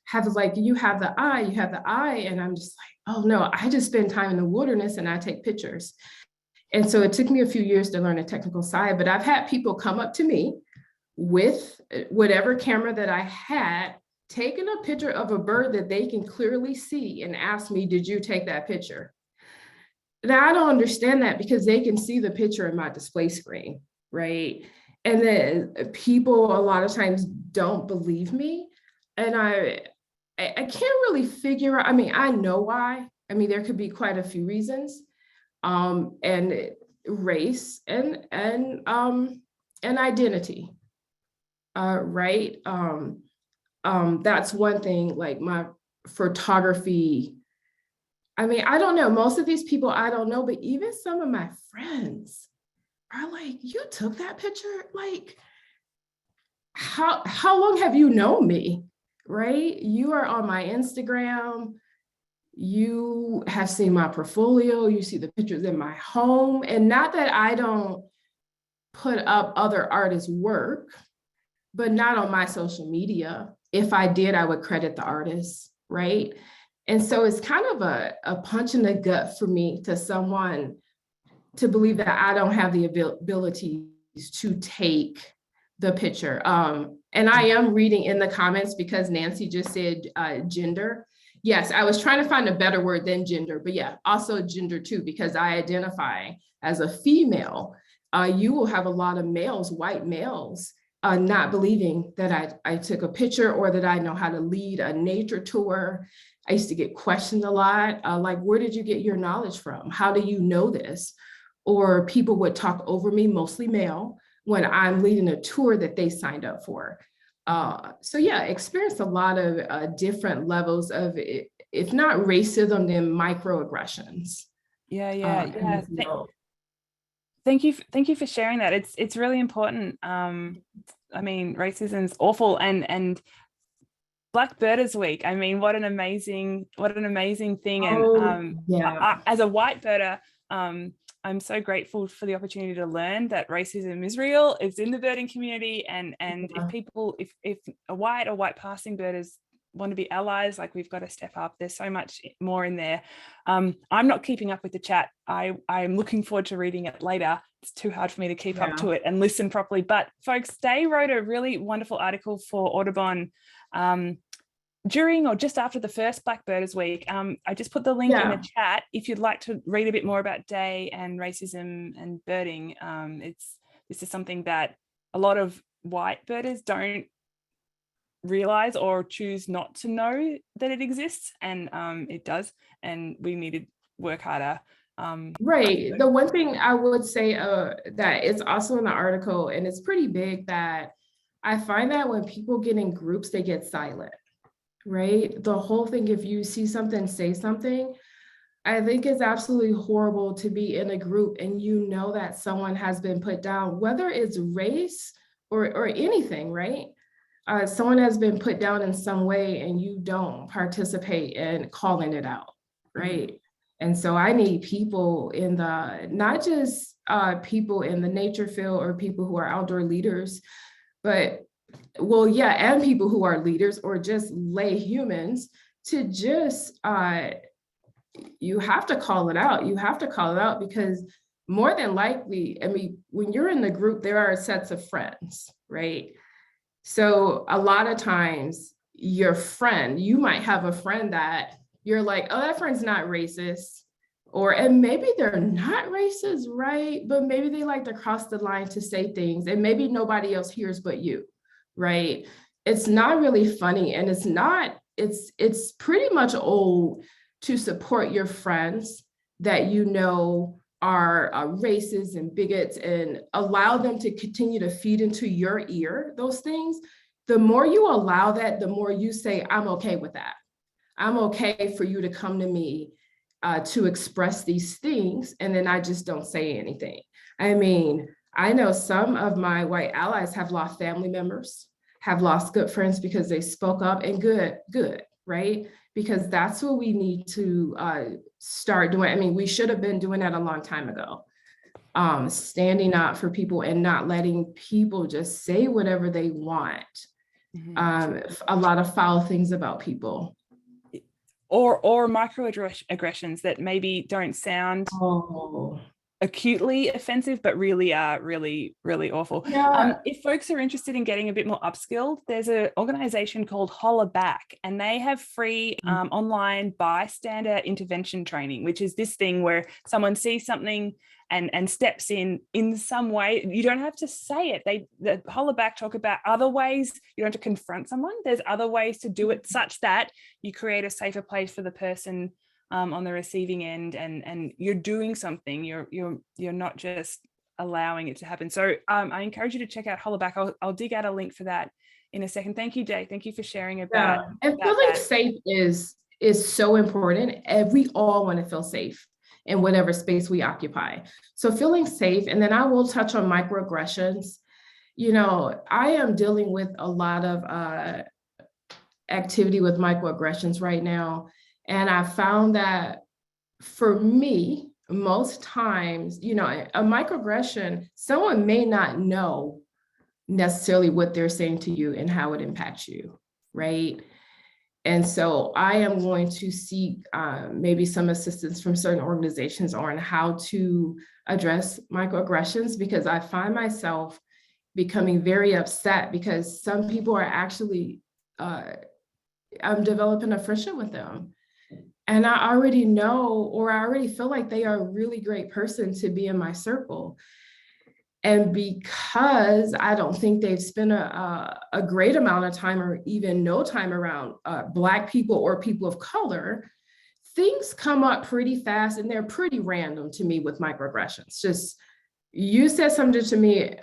have like, you have the eye. And I'm just like, oh no, I just spend time in the wilderness and I take pictures. And so it took me a few years to learn the technical side, but I've had people come up to me with whatever camera that I had, taking a picture of a bird that they can clearly see and ask me, did you take that picture? Now, I don't understand that because they can see the picture in my display screen, right? And then people a lot of times don't believe me. And I can't really figure out, I mean, I know why. I mean, there could be quite a few reasons. And race and identity, right? That's one thing, like my photography. I mean, I don't know, most of these people I don't know, but even some of my friends are like, you took that picture? Like, how long have you known me, right? You are on my Instagram, you have seen my portfolio, you see the pictures in my home. And not that I don't put up other artists' work, but not on my social media. If I did, I would credit the artist, right? And so it's kind of a punch in the gut for me to someone to believe that I don't have the abilities to take the picture. And I am reading in the comments because Nancy just said gender. Yes, I was trying to find a better word than gender, but yeah, also gender too, because I identify as a female. You will have a lot of males, white males, not believing that I took a picture or that I know how to lead a nature tour. I used to get questioned a lot, like, where did you get your knowledge from? How do you know this? Or people would talk over me, mostly male, when I'm leading a tour that they signed up for. So yeah, experienced a lot of different levels of, if not racism, then microaggressions. Yeah. Thank you for sharing that. It's really important. I mean, racism's awful, and Black Birders Week. I mean, what an amazing thing. And as a white birder, I'm so grateful for the opportunity to learn that racism is real. It's in the birding community, and if a white or white passing birders want to be allies, like, we've got to step up. There's so much more in there. I'm not keeping up with the chat. I'm looking forward to reading it later. It's too hard for me to keep up to it and listen properly. But folks, Day wrote a really wonderful article for Audubon during or just after the first Black Birders Week. I just put the link in the chat if you'd like to read a bit more about Day and racism and birding. This is something that a lot of white birders don't realize or choose not to know that it exists, and it does, and we need to work harder. Right. The one thing I would say that it's also in the article, and it's pretty big, that I find that when people get in groups, they get silent, right? The whole thing, if you see something, say something. I think it's absolutely horrible to be in a group and you know that someone has been put down, whether it's race or anything, right? Someone has been put down in some way and you don't participate in calling it out, right? And so I need people in the, not just people in the nature field or people who are outdoor leaders, but well, yeah, and people who are leaders or just lay humans to just, you have to call it out. You have to call it out because more than likely, I mean, when you're in the group, there are sets of friends, right? So a lot of times your friend, you might have a friend that you're like, oh, that friend's not racist. And maybe they're not racist, right? But maybe they like to cross the line to say things and maybe nobody else hears but you, right? It's not really funny. And it's pretty much old to support your friends that you know are racist and bigots and allow them to continue to feed into your ear those things. The more you allow that, the more you say, I'm okay with that. I'm okay for you to come to me to express these things, and then I just don't say anything. I mean, I know some of my white allies have lost family members, have lost good friends because they spoke up, and good, right? Because that's what we need to start doing. I mean, we should have been doing that a long time ago. Standing up for people and not letting people just say whatever they want. A lot of foul things about people. Or microaggressions that maybe don't sound acutely offensive, but really are really, really awful. Yeah. If folks are interested in getting a bit more upskilled, there's an organization called Holler Back, and they have free online bystander intervention training, which is this thing where someone sees something and steps in some way. You don't have to say it. The Holler Back talk about other ways. You don't have to confront someone. There's other ways to do it such that you create a safer place for the person on the receiving end, and you're doing something. You're not just allowing it to happen. So I encourage you to check out Holler Back. I'll dig out a link for that in a second. Thank you, Jay. Thank you for sharing about. And feeling safe is so important. And we all want to feel safe in whatever space we occupy. So feeling safe, and then I will touch on microaggressions. You know, I am dealing with a lot of activity with microaggressions right now. And I found that for me, most times, you know, a microaggression, someone may not know necessarily what they're saying to you and how it impacts you, right? And so I am going to seek maybe some assistance from certain organizations on how to address microaggressions, because I find myself becoming very upset because some people are actually, I'm developing a friendship with them. And I already know, or I already feel like they are a really great person to be in my circle. And because I don't think they've spent a great amount of time or even no time around Black people or people of color, things come up pretty fast and they're pretty random to me with microaggressions. Just, you said something to me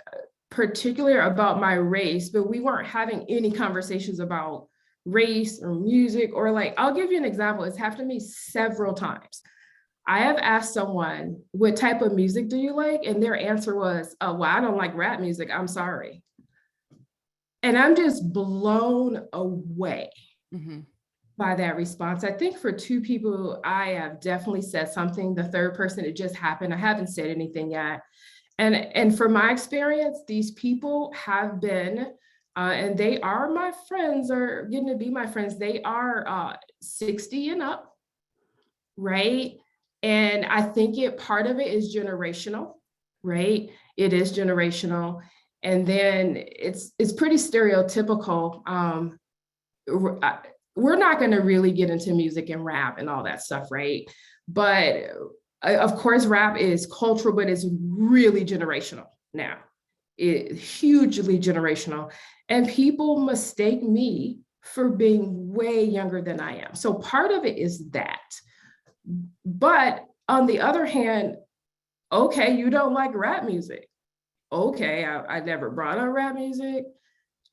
particular about my race, but we weren't having any conversations about race or music, or like, I'll give you an example. It's happened to me several times. I have asked someone, what type of music do you like? And their answer was, oh, well, I don't like rap music. I'm sorry. And I'm just blown away by that response. I think for two people, I have definitely said something. The third person, it just happened. I haven't said anything yet. And from my experience, these people have been, and they are my friends, or getting to be my friends. They are 60 and up, right? And I think part of it is generational, right? It is generational. And then it's pretty stereotypical. We're not going to really get into music and rap and all that stuff, right? But of course, rap is cultural, but it's really generational now. It's hugely generational. And people mistake me for being way younger than I am. So part of it is that. But on the other hand, okay, you don't like rap music. Okay, I never brought up rap music.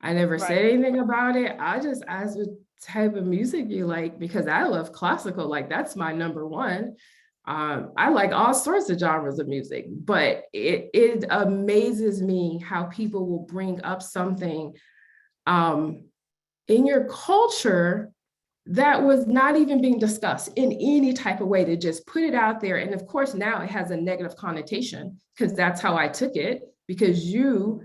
I never said anything about it. I just asked what type of music you like, because I love classical. Like, that's my number one. I like all sorts of genres of music, but it amazes me how people will bring up something in your culture that was not even being discussed in any type of way, to just put it out there. And of course, now it has a negative connotation because that's how I took it, because you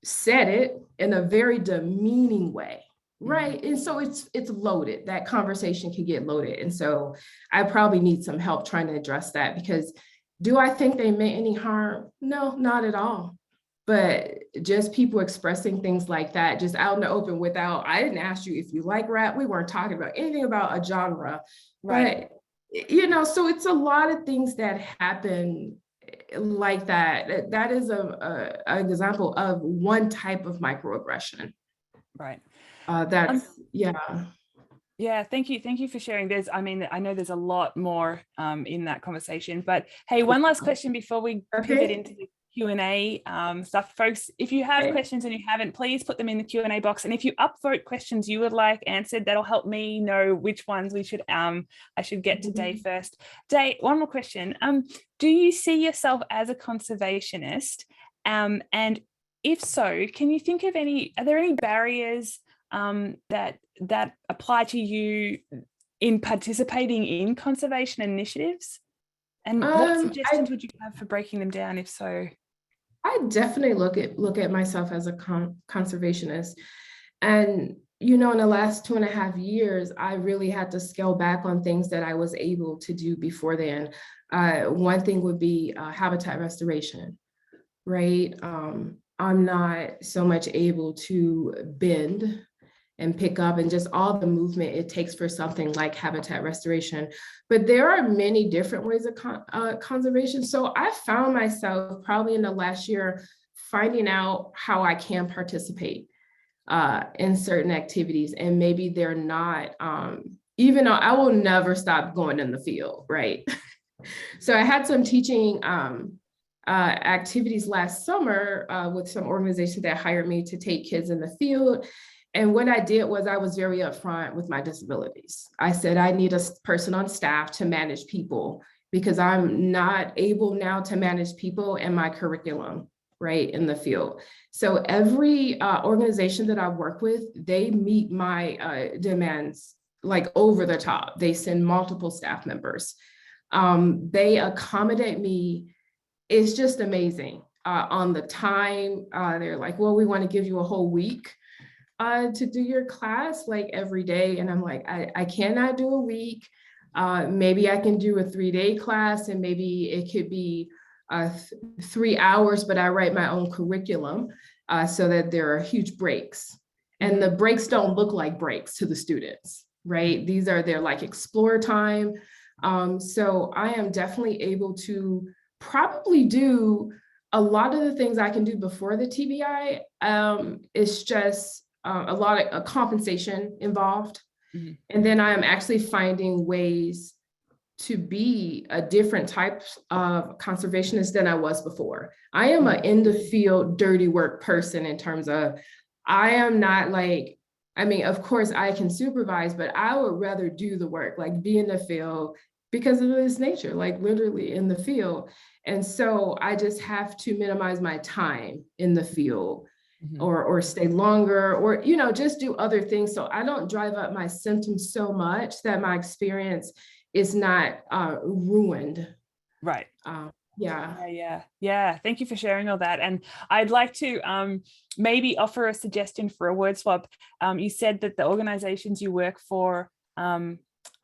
said it in a very demeaning way. Right. And so it's loaded. That conversation can get loaded. And so I probably need some help trying to address that, because do I think they meant any harm? No, not at all. But just people expressing things like that, just out in the open without, I didn't ask you if you like rap. We weren't talking about anything about a genre. Right. But, you know, so it's a lot of things that happen like that. That is an example of one type of microaggression. Right. That's, yeah. Yeah, thank you. Thank you for sharing. I mean, I know there's a lot more in that conversation, but hey, one last question before we pivot into the Q&A stuff. Folks, if you have questions and you haven't, please put them in the Q&A box. And if you upvote questions you would like answered, that'll help me know which ones we should I should get to Day first. Day, one more question. Do you see yourself as a conservationist? And if so, can you think of are there any barriers that apply to you in participating in conservation initiatives? And what suggestions would you have for breaking them down, if so? I definitely look at myself as a conservationist. And, you know, in the last 2.5 years, I really had to scale back on things that I was able to do before then. One thing would be habitat restoration, right? I'm not so much able to bend and pick up and just all the movement it takes for something like habitat restoration. But there are many different ways of conservation. So I found myself probably in the last year finding out how I can participate in certain activities. And maybe they're not, even though I will never stop going in the field, right? So I had some teaching activities last summer with some organization that hired me to take kids in the field. And what I did was I was very upfront with my disabilities. I said, I need a person on staff to manage people because I'm not able now to manage people in my curriculum, right, in the field. So every organization that I work with, they meet my demands like over the top. They send multiple staff members. They accommodate me. It's just amazing on the time. They're like, well, we want to give you a whole week to do your class like every day. And I'm like, I cannot do a week. Maybe I can do a 3-day class and maybe it could be 3 hours, but I write my own curriculum so that there are huge breaks. And the breaks don't look like breaks to the students, right? These are their like explore time. So I am definitely able to probably do a lot of the things I can do before the TBI. It's just a lot of compensation involved. And then I am actually finding ways to be a different type of conservationist than I was before. I am an in the field, dirty work person in terms of, I am not like, I mean, of course I can supervise, but I would rather do the work, like be in the field because of its nature, like literally in the field. And so I just have to minimize my time in the field or stay longer or, you know, just do other things. So I don't drive up my symptoms so much that my experience is not ruined. Right. Yeah. Thank you for sharing all that. And I'd like to maybe offer a suggestion for a word swap. You said that the organizations you work for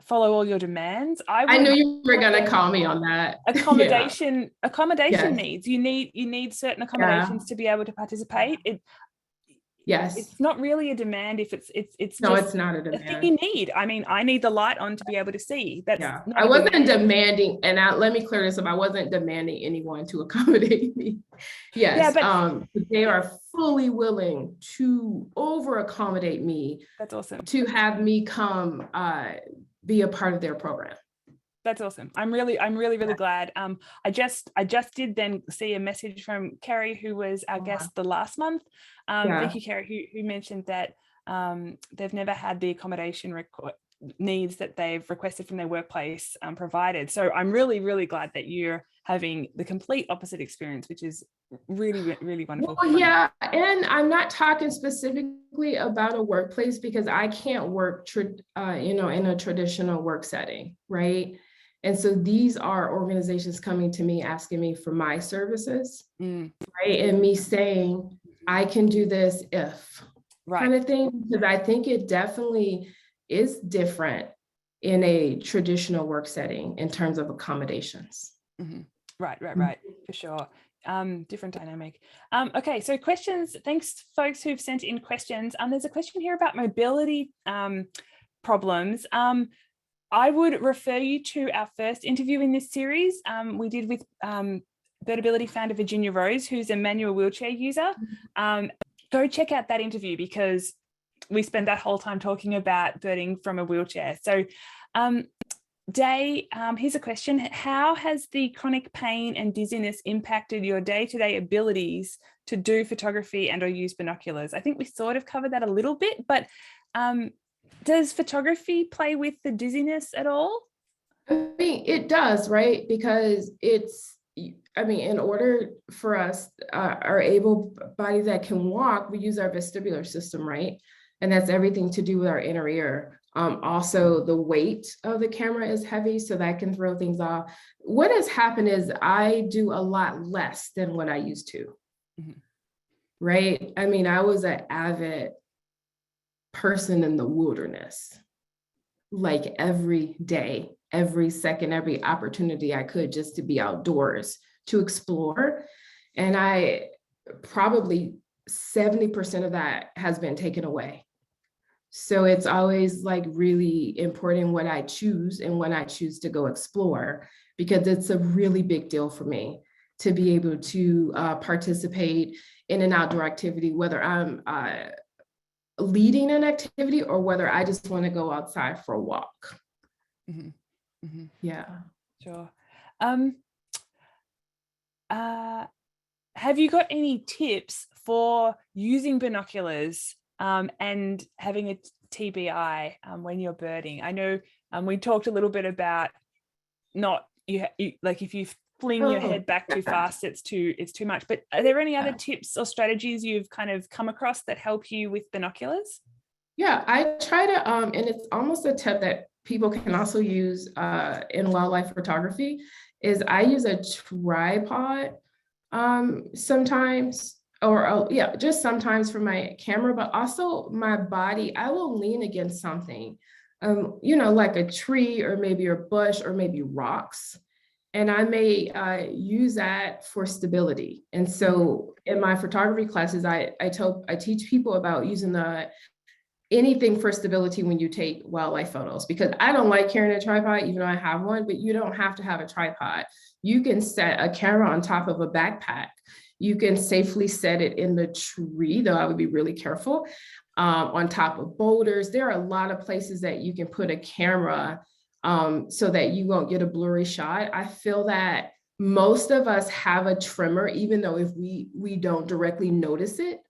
follow all your demands. I knew you were going to call me on that. Accommodation needs. You need certain accommodations to be able to participate. It's not really a demand if it's no, just it's not a demand. A thing you need. I mean, I need the light on to be able to see. I wasn't demanding, and let me clear this up. I wasn't demanding anyone to accommodate me. Yes, but they are fully willing to over accommodate me. That's awesome. To have me come be a part of their program. That's awesome. I'm really glad. I just did then see a message from Carrie, who was our guest the last month. Thank you, Carrie, who mentioned that they've never had the accommodation needs that they've requested from their workplace provided. So I'm really glad that you're having the complete opposite experience, which is really, really wonderful. Well, yeah, and I'm not talking specifically about a workplace because I can't work, in a traditional work setting, right? And so these are organizations coming to me asking me for my services, right? And me saying, I can do this if, kind of thing, because I think it definitely is different in a traditional work setting in terms of accommodations. Right, for sure. Different dynamic. Okay, so questions. Thanks, folks who've sent in questions. There's a question here about mobility problems. I would refer you to our first interview in this series we did with Birdability founder Virginia Rose, who's a manual wheelchair user. Go check out that interview because we spent that whole time talking about birding from a wheelchair. So Day, here's a question. How has the chronic pain and dizziness impacted your day-to-day abilities to do photography and or use binoculars? I think we sort of covered that a little bit, but does photography play with the dizziness at all? I mean, it does, right? Because in order for us, our able body that can walk, we use our vestibular system, right? And that's everything to do with our inner ear. Also, the weight of the camera is heavy, so that can throw things off. What has happened is I do a lot less than what I used to, right? I mean, I was an avid person in the wilderness, like every day, every second, every opportunity I could just to be outdoors, to explore. And I probably 70% of that has been taken away. So it's always like really important what I choose and when I choose to go explore, because it's a really big deal for me to be able to participate in an outdoor activity, whether I'm leading an activity or whether I just want to go outside for a walk. Yeah. Sure. Have you got any tips for using binoculars and having a TBI when you're birding? I know we talked a little bit about like if you fling your head back too fast, it's too much. But are there any other tips or strategies you've kind of come across that help you with binoculars? Yeah, I try to, and it's almost a tip that people can also use in wildlife photography, is I use a tripod sometimes, or just sometimes for my camera, but also my body. I will lean against something, like a tree or maybe a bush or maybe rocks. And I may use that for stability. And so in my photography classes, I teach people about using anything for stability when you take wildlife photos, because I don't like carrying a tripod, even though I have one, but you don't have to have a tripod. You can set a camera on top of a backpack. You can safely set it in the tree, though I would be really careful, on top of boulders. There are a lot of places that you can put a camera so that you won't get a blurry shot. I feel that most of us have a trimmer, even though if we don't directly notice it.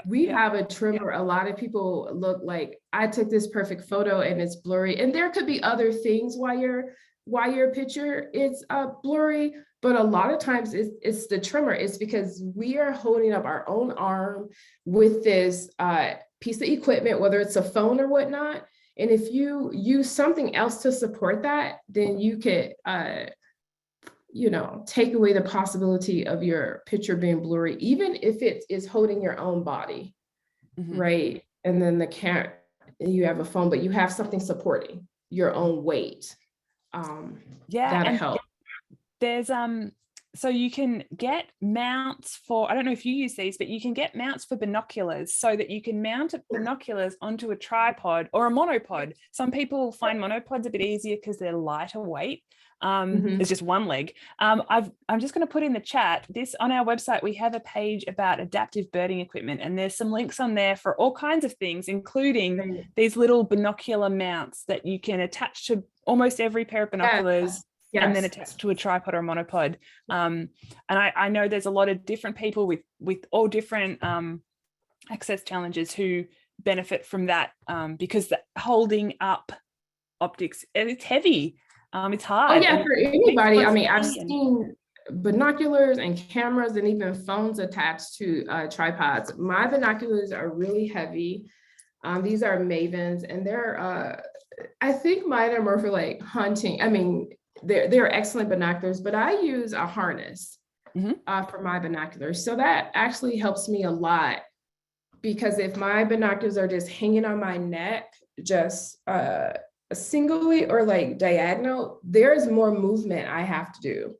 We have a trimmer. A lot of people look like, I took this perfect photo and it's blurry. And there could be other things why your picture is blurry, but a lot of times it's the trimmer. It's because we are holding up our own arm with this piece of equipment, whether it's a phone or whatnot. And if you use something else to support that, then you could take away the possibility of your picture being blurry, even if it is holding your own body, right? And then you have a phone, but you have something supporting your own weight. That'll help. There's so you can get mounts for, I don't know if you use these, but you can get mounts for binoculars so that you can mount binoculars onto a tripod or a monopod. Some people find monopods a bit easier because they're lighter weight. It's just one leg. I'm just going to put in the chat this. On our website we have a page about adaptive birding equipment, and there's some links on there for all kinds of things, including these little binocular mounts that you can attach to almost every pair of binoculars. Yes. And then attached to a tripod or a monopod. And I know there's a lot of different people with all different access challenges who benefit from that because holding up optics, and it's heavy. It's hard. Oh yeah, for anybody. I mean, I've seen binoculars and cameras and even phones attached to tripods. My binoculars are really heavy. These are Mavens, and they're, I think mine are more for like hunting. I mean, they're excellent binoculars, but I use a harness for my binoculars. So that actually helps me a lot, because if my binoculars are just hanging on my neck, just singly or like diagonal, there's more movement I have to do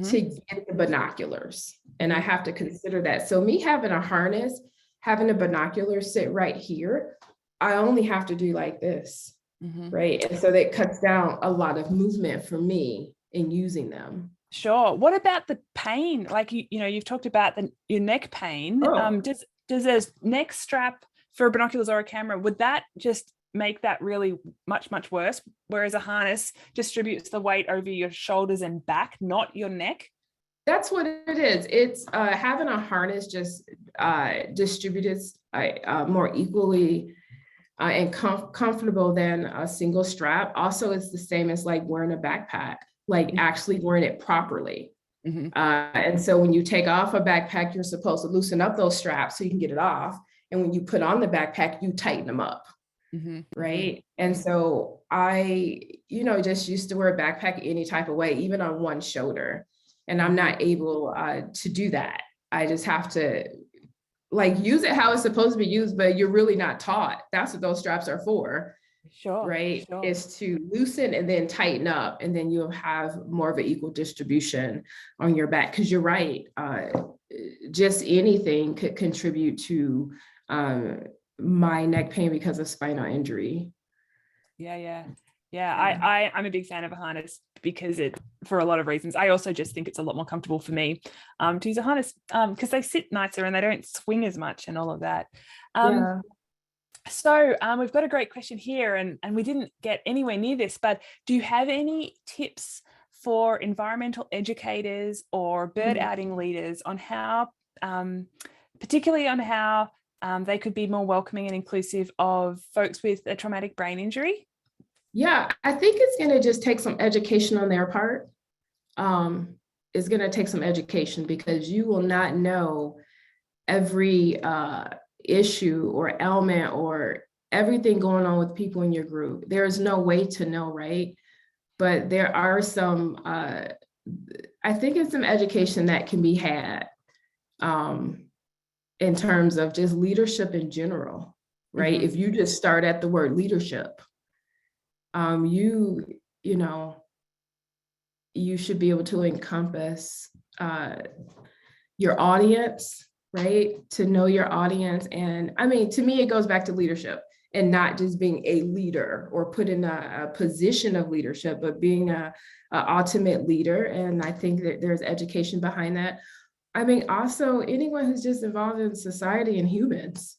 to get the binoculars. And I have to consider that. So me having a harness, having a binocular sit right here, I only have to do like this, right? And so that cuts down a lot of movement for me in using them. Sure. What about the pain? Like, you know, you've talked about your neck pain. Oh. Does a neck strap for binoculars or a camera, would that just make that really much, much worse? Whereas a harness distributes the weight over your shoulders and back, not your neck? That's what it is. It's having a harness just distributes more equally and comfortable than a single strap. Also, it's the same as like wearing a backpack, like actually wearing it properly. And so when you take off a backpack, you're supposed to loosen up those straps so you can get it off. And when you put on the backpack, you tighten them up. Right. And so I, just used to wear a backpack any type of way, even on one shoulder. And I'm not able to do that. I just have to like use it how it's supposed to be used, but you're really not taught. That's what those straps are for. Sure. Right. Sure. Is to loosen and then tighten up, and then you'll have more of an equal distribution on your back. Because you're right. Just anything could contribute to my neck pain because of spinal injury. I'm a big fan of a harness because for a lot of reasons. I also just think it's a lot more comfortable for me to use a harness because they sit nicer and they don't swing as much and all of that. So we've got a great question here, and we didn't get anywhere near this, but do you have any tips for environmental educators or bird outing leaders on how, particularly on how they could be more welcoming and inclusive of folks with a traumatic brain injury? Yeah, I think it's going to just take some education on their part. It's going to take some education, because you will not know every issue or element or everything going on with people in your group. There's no way to know, right? But there are some, I think it's some education that can be had in terms of just leadership in general, right? If you just start at the word leadership, you should be able to encompass your audience, right? To know your audience. And I mean, to me, it goes back to leadership, and not just being a leader or put in a position of leadership, but being a ultimate leader. And I think that there's education behind that. I mean, also anyone who's just involved in society and humans,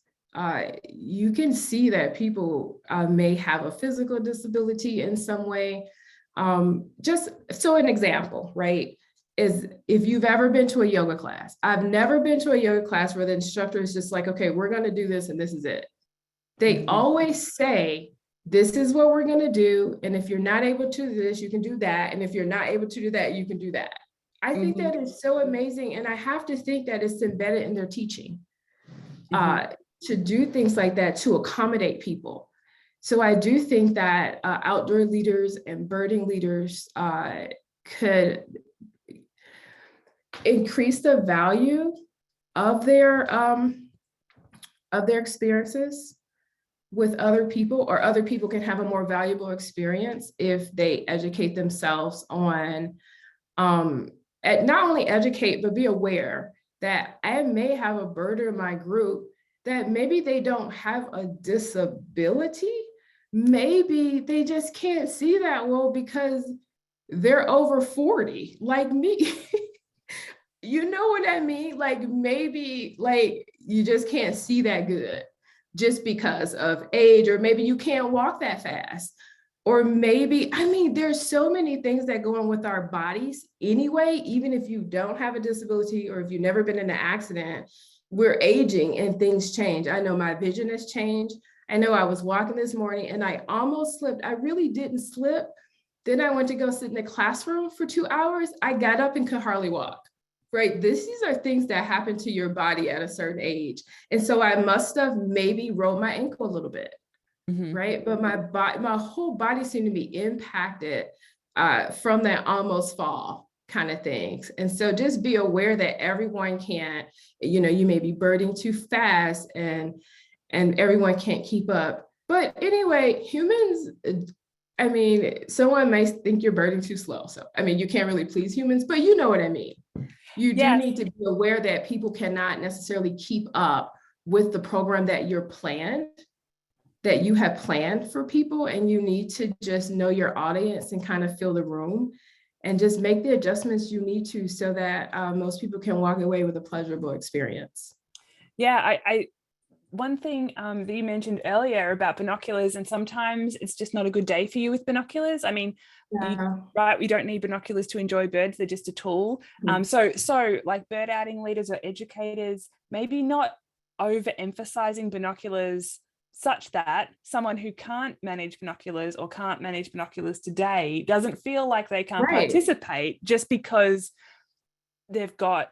you can see that people may have a physical disability in some way. Just so an example, right, is if you've ever been to a yoga class. I've never been to a yoga class where the instructor is just like, okay, we're going to do this and this is it. They always say, this is what we're going to do. And if you're not able to do this, you can do that. And if you're not able to do that, you can do that. I think that is so amazing. And I have to think that it's embedded in their teaching to do things like that, to accommodate people. So I do think that outdoor leaders and birding leaders could increase the value of their experiences with other people, or other people can have a more valuable experience if they educate themselves on, not only educate, but be aware that I may have a birder in my group that maybe they don't have a disability. Maybe they just can't see that well because they're over 40, like me. You know what I mean? Like maybe like you just can't see that good just because of age, or maybe you can't walk that fast. Or maybe, I mean, there's so many things that go on with our bodies anyway, even if you don't have a disability or if you've never been in an accident, we're aging and things change. I know my vision has changed. I know I was walking this morning and I almost slipped. I really didn't slip, Then I went to go sit in the classroom for 2 hours. I got up and could hardly walk, right? These are things that happen to your body at a certain age. And so I must have maybe rolled my ankle a little bit, right? But my whole body seemed to be impacted from that almost fall kind of things. And so just be aware that everyone can't, you know, you may be birding too fast and everyone can't keep up. But anyway, humans, I mean, someone may think you're birding too slow. So, I mean, you can't really please humans, but you know what I mean. You do Yes. need to be aware that people cannot necessarily keep up with the program that you have planned for people. And you need to just know your audience and kind of fill the room and just make the adjustments you need to so that most people can walk away with a pleasurable experience. Yeah, one thing that you mentioned earlier about binoculars, and sometimes it's just not a good day for you with binoculars. I mean, right, we don't need binoculars to enjoy birds, they're just a tool. So like bird outing leaders or educators, maybe not overemphasizing binoculars such that someone who can't manage binoculars or can't manage binoculars today doesn't feel like they can't participate just because they've got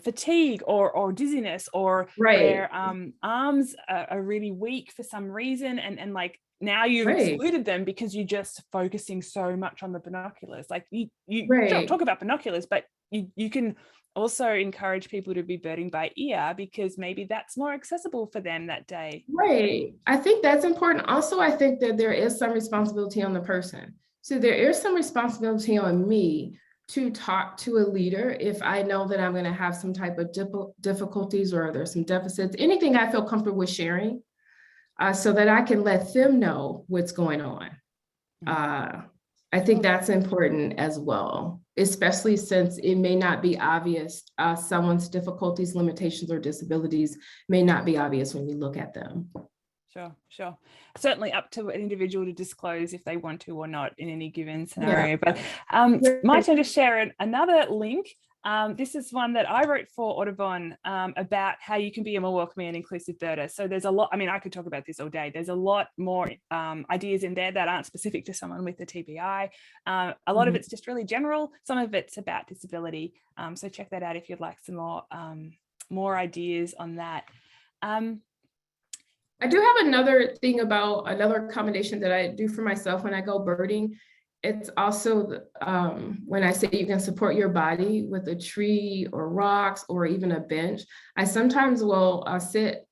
fatigue or dizziness, or their arms are really weak for some reason, and like now you've excluded them because you're just focusing so much on the binoculars. Like you talk about binoculars, but you can also encourage people to be birding by ear because maybe that's more accessible for them that day. Right. I think that's important. Also, I think that there is some responsibility on the person. So there is some responsibility on me to talk to a leader if I know that I'm going to have some type of difficulties or there's some deficits, anything I feel comfortable with sharing, so that I can let them know what's going on. I think that's important as well, especially since it may not be obvious. Someone's difficulties, limitations, or disabilities may not be obvious when you look at them. Sure. Certainly up to an individual to disclose if they want to or not in any given scenario. But my turn to share another link. This is one that I wrote for Audubon about how you can be a more welcoming and inclusive birder. So there's a lot, I mean, I could talk about this all day. There's a lot more ideas in there that aren't specific to someone with a TBI. A lot of it's just really general. Some of it's about disability. So check that out if you'd like some more ideas on that. I do have another thing about another accommodation that I do for myself when I go birding. It's also when I say you can support your body with a tree or rocks or even a bench, I sometimes will sit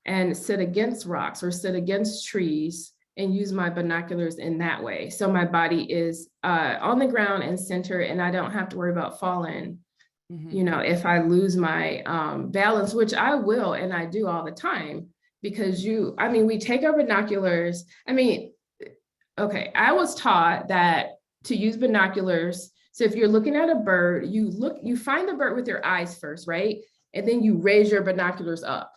against rocks or sit against trees and use my binoculars in that way. So my body is on the ground and center, and I don't have to worry about falling. You know, if I lose my balance, which I will, and I do all the time, because we take our binoculars. Okay, I was taught that to use binoculars. So if you're looking at a bird, you find the bird with your eyes first, right? And then you raise your binoculars up,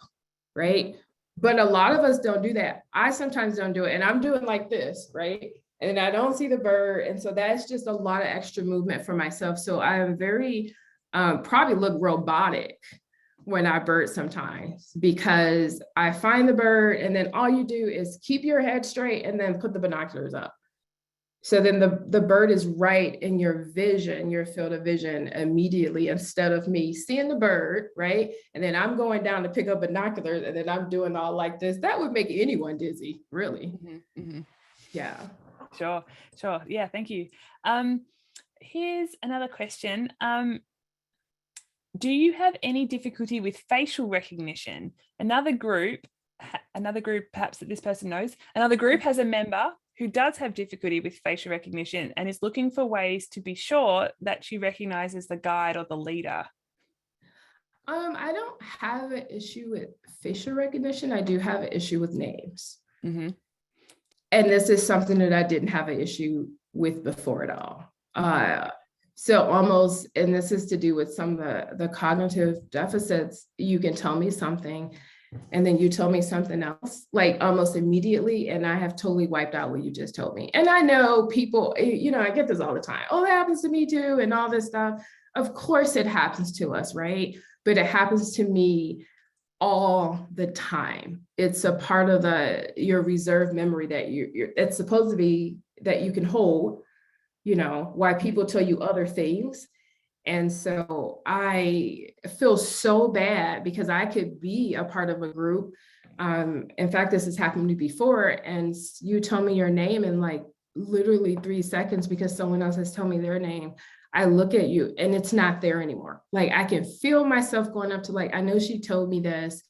right? But a lot of us don't do that. I sometimes don't do it, and I'm doing like this, right? And I don't see the bird. And so that's just a lot of extra movement for myself. So I am very probably look robotic when I bird sometimes, because I find the bird and then all you do is keep your head straight and then put the binoculars up. So then the bird is right in your vision, your field of vision immediately, instead of me seeing the bird, right? And then I'm going down to pick up binoculars and then I'm doing all like this. That would make anyone dizzy, really. Yeah. Sure. Yeah, thank you. Here's another question. Do you have any difficulty with facial recognition? Another group perhaps that this person knows, another group has a member who does have difficulty with facial recognition and is looking for ways to be sure that she recognizes the guide or the leader. I don't have an issue with facial recognition. I do have an issue with names. And this is something that I didn't have an issue with before at all. So almost, and this is to do with some of the cognitive deficits, you can tell me something and then you tell me something else, like almost immediately, and I have totally wiped out what you just told me. And I know people, I get this all the time. Oh, that happens to me too, and all this stuff. Of course it happens to us, right? But it happens to me all the time. It's a part of your reserve memory that it's supposed to be that you can hold, why people tell you other things. And so I feel so bad because I could be a part of a group. In fact, this has happened to me before, and you tell me your name in like literally 3 seconds because someone else has told me their name. I look at you and it's not there anymore. Like I can feel myself going up to like, I know she told me this,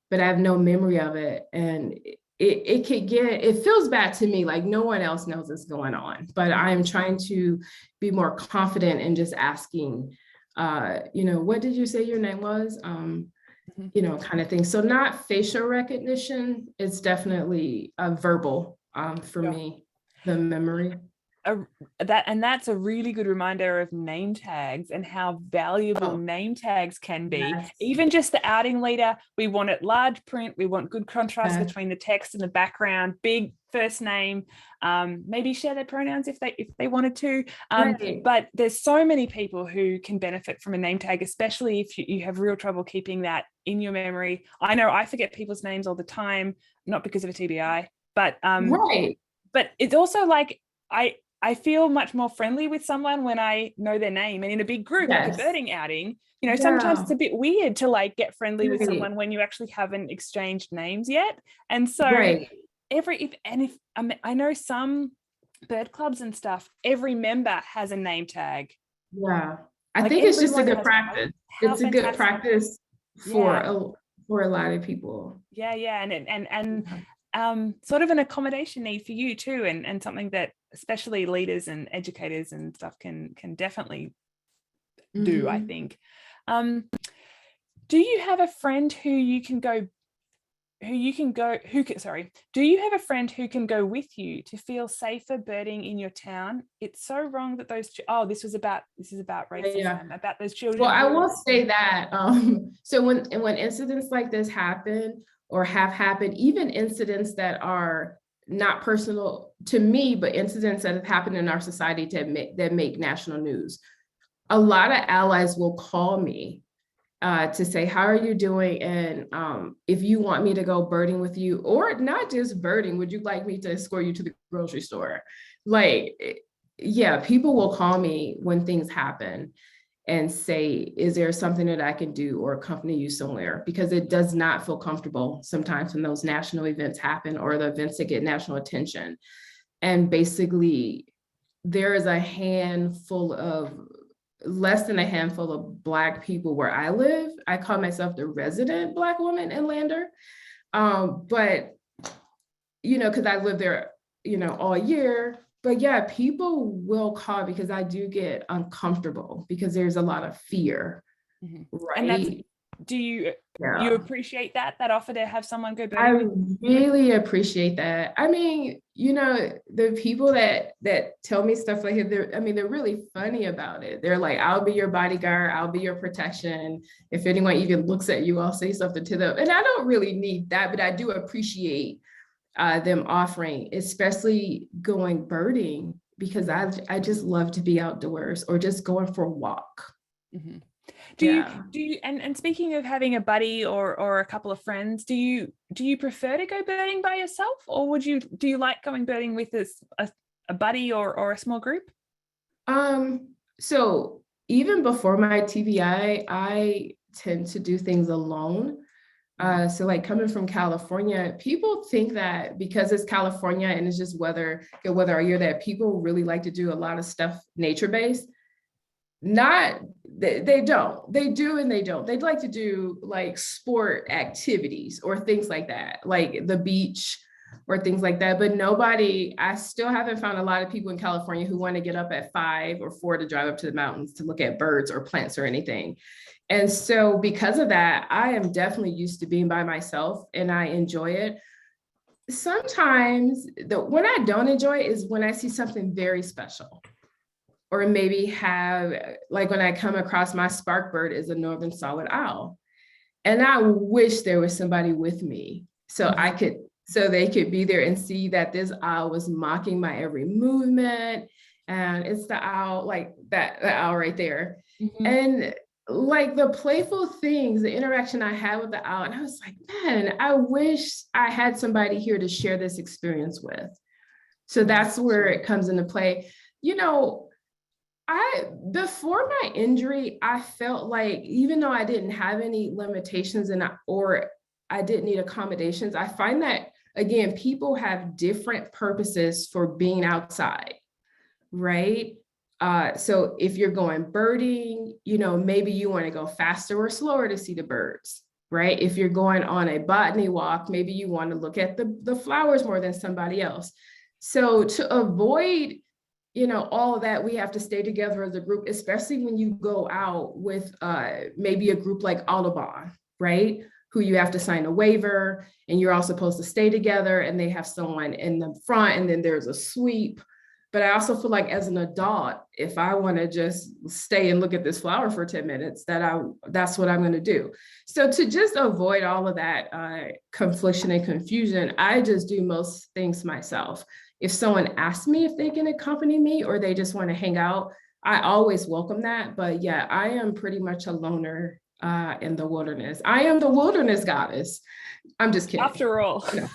but I have no memory of it. And it feels bad to me, like no one else knows what's going on, but I'm trying to be more confident in just asking, what did you say your name was? Kind of thing. So not facial recognition, it's definitely verbal for me, the memory. That's a really good reminder of name tags and how valuable name tags can be. Yes. Even just the outing leader, we want it large print, we want good contrast between the text and the background, big first name, maybe share their pronouns if they wanted to. Right. But there's so many people who can benefit from a name tag, especially if you have real trouble keeping that in your memory. I know I forget people's names all the time, not because of a TBI, but right. But it's also like I feel much more friendly with someone when I know their name. And in a big group, like a birding outing, sometimes it's a bit weird to like get friendly with someone when you actually haven't exchanged names yet. And so I know some bird clubs and stuff, every member has a name tag. Yeah. I think it's just a good practice. It's a good practice for a lot of people. Yeah. And sort of an accommodation need for you too, and something that especially leaders and educators and stuff can definitely do, I think. Do you have a friend do you have a friend who can go with you to feel safer birding in your town? It's so wrong that this is about racism, about those children. Well, I will say that so when incidents like this happen or have happened, even incidents that are not personal to me, but incidents that have happened in our society that make national news, a lot of allies will call me to say, how are you doing? And if you want me to go birding with you, or not just birding, would you like me to escort you to the grocery store? Like, yeah, people will call me when things happen and say, is there something that I can do or accompany you somewhere? Because it does not feel comfortable sometimes when those national events happen or the events that get national attention. And basically, there is less than a handful of Black people where I live. I call myself the resident Black woman in Lander. But, because I live there, all year. But yeah, people will call because I do get uncomfortable because there's a lot of fear, right? And do you appreciate that offer to have someone go birding? I really appreciate that. I mean, the people that tell me stuff like that, they're really funny about it. They're like, I'll be your bodyguard, I'll be your protection. If anyone even looks at you, I'll say something to them. And I don't really need that, but I do appreciate them offering, especially going birding, because I just love to be outdoors or just going for a walk. Mm-hmm. Do you and speaking of having a buddy or a couple of friends, do you prefer to go birding by yourself, or do you like going birding with a buddy or a small group? So even before my TBI, I tend to do things alone. So like coming from California, people think that because it's California and it's just good weather all year, that people really like to do a lot of stuff nature-based. They don't. They do and they don't. They'd like to do like sport activities or things like that, like the beach or things like that. But I still haven't found a lot of people in California who want to get up at 5 or 4 to drive up to the mountains to look at birds or plants or anything. And so because of that, I am definitely used to being by myself and I enjoy it. Sometimes when I don't enjoy it is when I see something very special. Or maybe like when I come across my spark bird is a northern solid owl. And I wish there was somebody with me so they could be there and see that this owl was mocking my every movement. And it's the owl, like the owl right there. Mm-hmm. And like the playful things, the interaction I had with the owl, and I was like, man, I wish I had somebody here to share this experience with. So that's where it comes into play. You know, before my injury, I felt like even though I didn't have any limitations or I didn't need accommodations, I find that again, people have different purposes for being outside, right? So if you're going birding, you know, maybe you want to go faster or slower to see the birds, right? If you're going on a botany walk, maybe you want to look at the flowers more than somebody else. So to avoid, you know, all of that, we have to stay together as a group, especially when you go out with maybe a group like Audubon, right? Who you have to sign a waiver and you're all supposed to stay together and they have someone in the front and then there's a sweep. But I also feel like as an adult, if I want to just stay and look at this flower for 10 minutes, that's what I'm going to do. So to just avoid all of that confliction and confusion, I just do most things myself. If someone asks me if they can accompany me or they just want to hang out, I always welcome that. But yeah, I am pretty much a loner in the wilderness. I am the wilderness goddess. I'm just kidding. After all. No.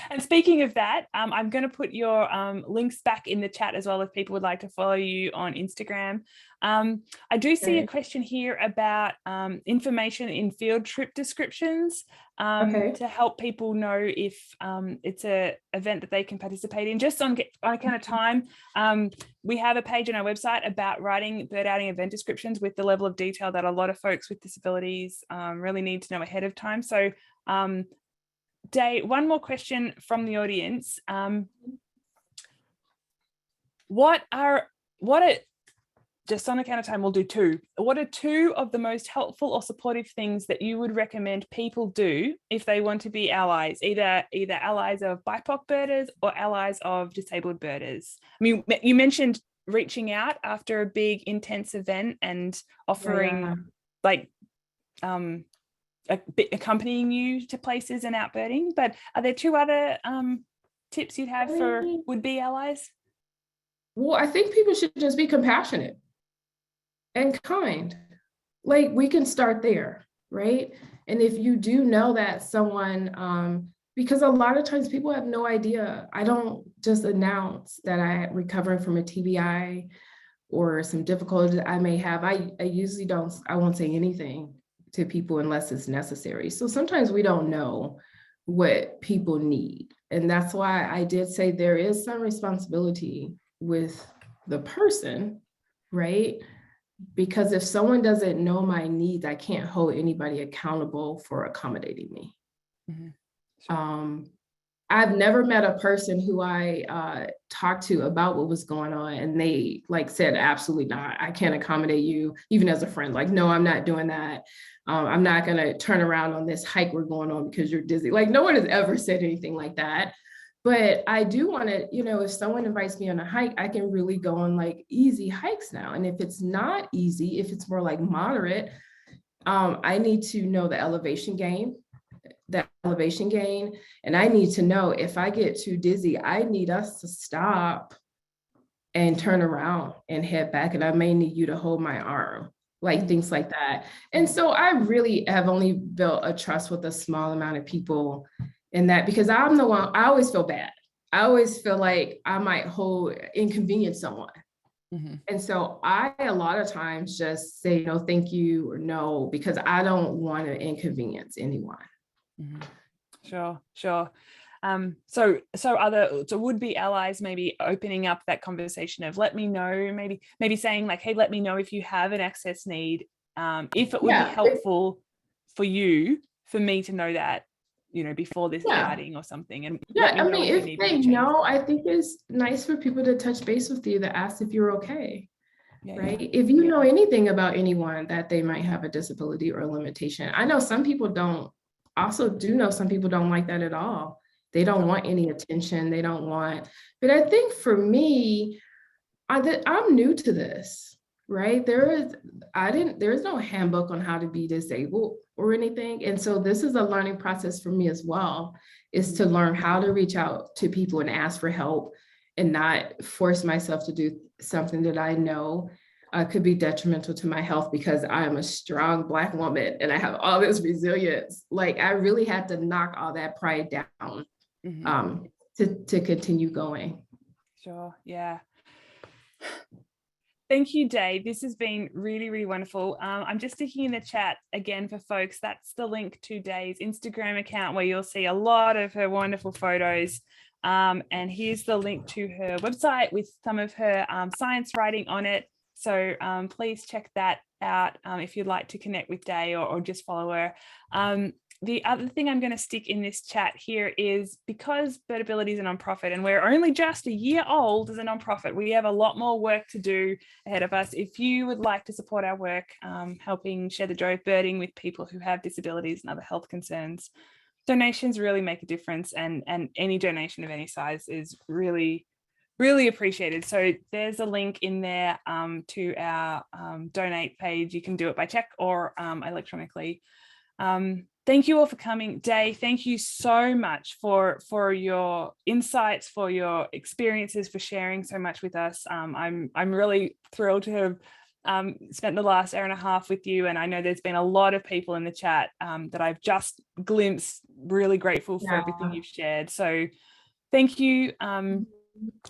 And speaking of that, I'm going to put your links back in the chat as well if people would like to follow you on Instagram. I do see a question here about information in field trip descriptions to help people know if it's an event that they can participate in. Just on account of time, we have a page on our website about writing bird outing event descriptions with the level of detail that a lot of folks with disabilities really need to know ahead of time. So Day, one more question from the audience. Just on account of time, we'll do two. What are two of the most helpful or supportive things that you would recommend people do if they want to be allies, either allies of BIPOC birders or allies of disabled birders? I mean, you mentioned reaching out after a big, intense event and offering accompanying you to places and out birding, but are there two other tips you'd have for would-be allies? Well, I think people should just be compassionate and kind. Like, we can start there, right? And if you do know that someone, because a lot of times people have no idea. I don't just announce that I'm recovering from a TBI or some difficulties I may have. I usually I won't say anything to people unless it's necessary. So sometimes we don't know what people need. And that's why I did say there is some responsibility with the person, right? Because if someone doesn't know my needs, I can't hold anybody accountable for accommodating me. Mm-hmm. I've never met a person who I talked to about what was going on and they said, absolutely not, I can't accommodate you, even as a friend. Like, no, I'm not doing that. I'm not going to turn around on this hike we're going on because you're dizzy. Like, no one has ever said anything like that. But I do want to, if someone invites me on a hike, I can really go on easy hikes now. And if it's not easy, if it's more moderate, I need to know the elevation gain. And I need to know if I get too dizzy, I need us to stop and turn around and head back. And I may need you to hold my arm, things like that. And so I really have only built a trust with a small amount of people in that, because I'm the one, I always feel bad. I always feel like I might inconvenience someone. Mm-hmm. And so I, a lot of times just say, no, thank you, or no, because I don't want to inconvenience anyone. Mm-hmm. Sure. So would-be allies maybe opening up that conversation of let me know, maybe saying hey, let me know if you have an access need, if it would be helpful for me to know that, before this outing or something. And if they know, I think it's nice for people to touch base with you to ask if you're okay. Right? Yeah. If you know anything about anyone that they might have a disability or a limitation. I know some people don't. Also do know some people don't like that at all. They don't want any attention. They don't want, but I think for me, I'm new to this, right? There's no handbook on how to be disabled or anything. And so this is a learning process for me as well, is to learn how to reach out to people and ask for help and not force myself to do something that I know could be detrimental to my health, because I am a strong Black woman and I have all this resilience. I really had to knock all that pride down. Mm-hmm. to continue going. Sure, yeah. Thank you, Day. This has been really, really wonderful. I'm just sticking in the chat again for folks. That's the link to Day's Instagram account where you'll see a lot of her wonderful photos. And here's the link to her website with some of her science writing on it. So please check that out if you'd like to connect with Day or just follow her. The other thing I'm going to stick in this chat here is because Birdability is a nonprofit and we're only just a year old as a nonprofit, we have a lot more work to do ahead of us. If you would like to support our work, helping share the joy of birding with people who have disabilities and other health concerns, donations really make a difference, and any donation of any size is really, really appreciated. So there's a link in there to our donate page. You can do it by check or electronically. Thank you all for coming. Day, thank you so much for your insights, for your experiences, for sharing so much with us. I'm really thrilled to have spent the last hour and a half with you, and I know there's been a lot of people in the chat that I've just glimpsed. Really grateful for everything you've shared. So thank you. And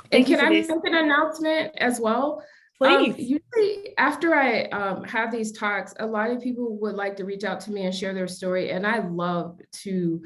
can I make an announcement as well? Please. Usually after I have these talks, a lot of people would like to reach out to me and share their story. And I love to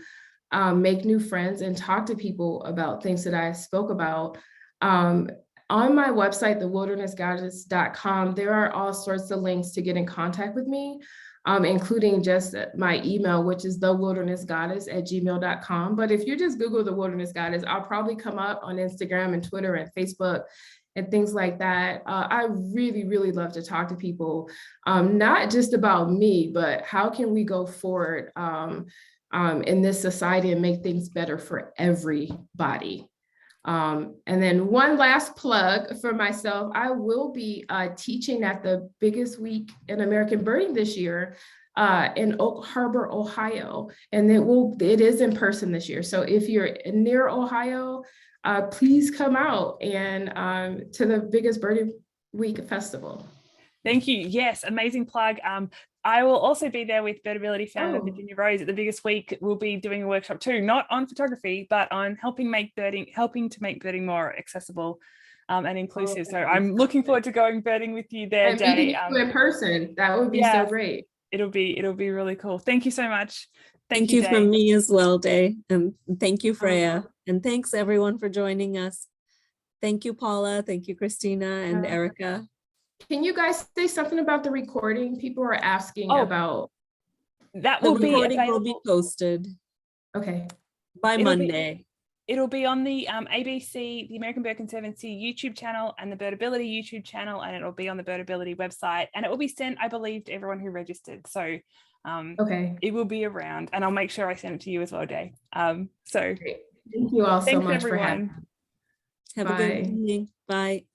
make new friends and talk to people about things that I spoke about. On my website, thewildernessgoddess.com, there are all sorts of links to get in contact with me, including just my email, which is thewildernessgoddess@gmail.com. But if you just Google The Wilderness Goddess, I'll probably come up on Instagram and Twitter and Facebook and things like that. I really, really love to talk to people, not just about me, but how can we go forward in this society and make things better for everybody. And then one last plug for myself, I will be teaching at the biggest week in American birding this year in Oak Harbor, Ohio. And it is in person this year. So if you're near Ohio, please come out and to the biggest birding week festival. Thank you. Yes, amazing plug. I will also be there with Birdability founder Virginia Rose at the biggest week. We'll be doing a workshop too, not on photography, but on helping to make birding more accessible and inclusive. So I'm looking forward to going birding with you there, Day. Meeting you in person. That would be so great. It'll be really cool. Thank you so much. Thank you from me as well, Day. And thank you, Freya. And thanks everyone for joining us. Thank you, Paula. Thank you, Christina and Erica. Can you guys say something about the recording? People are asking about. That will be available. Will be posted. Okay. By Monday. It'll be on the ABC, the American Bird Conservancy YouTube channel and the Birdability YouTube channel, and it'll be on the Birdability website, and it will be sent, I believe, to everyone who registered. So it will be around, and I'll make sure I send it to you as well, Day. So great. Thank you all so much everyone. for having me. Have a good evening. Bye.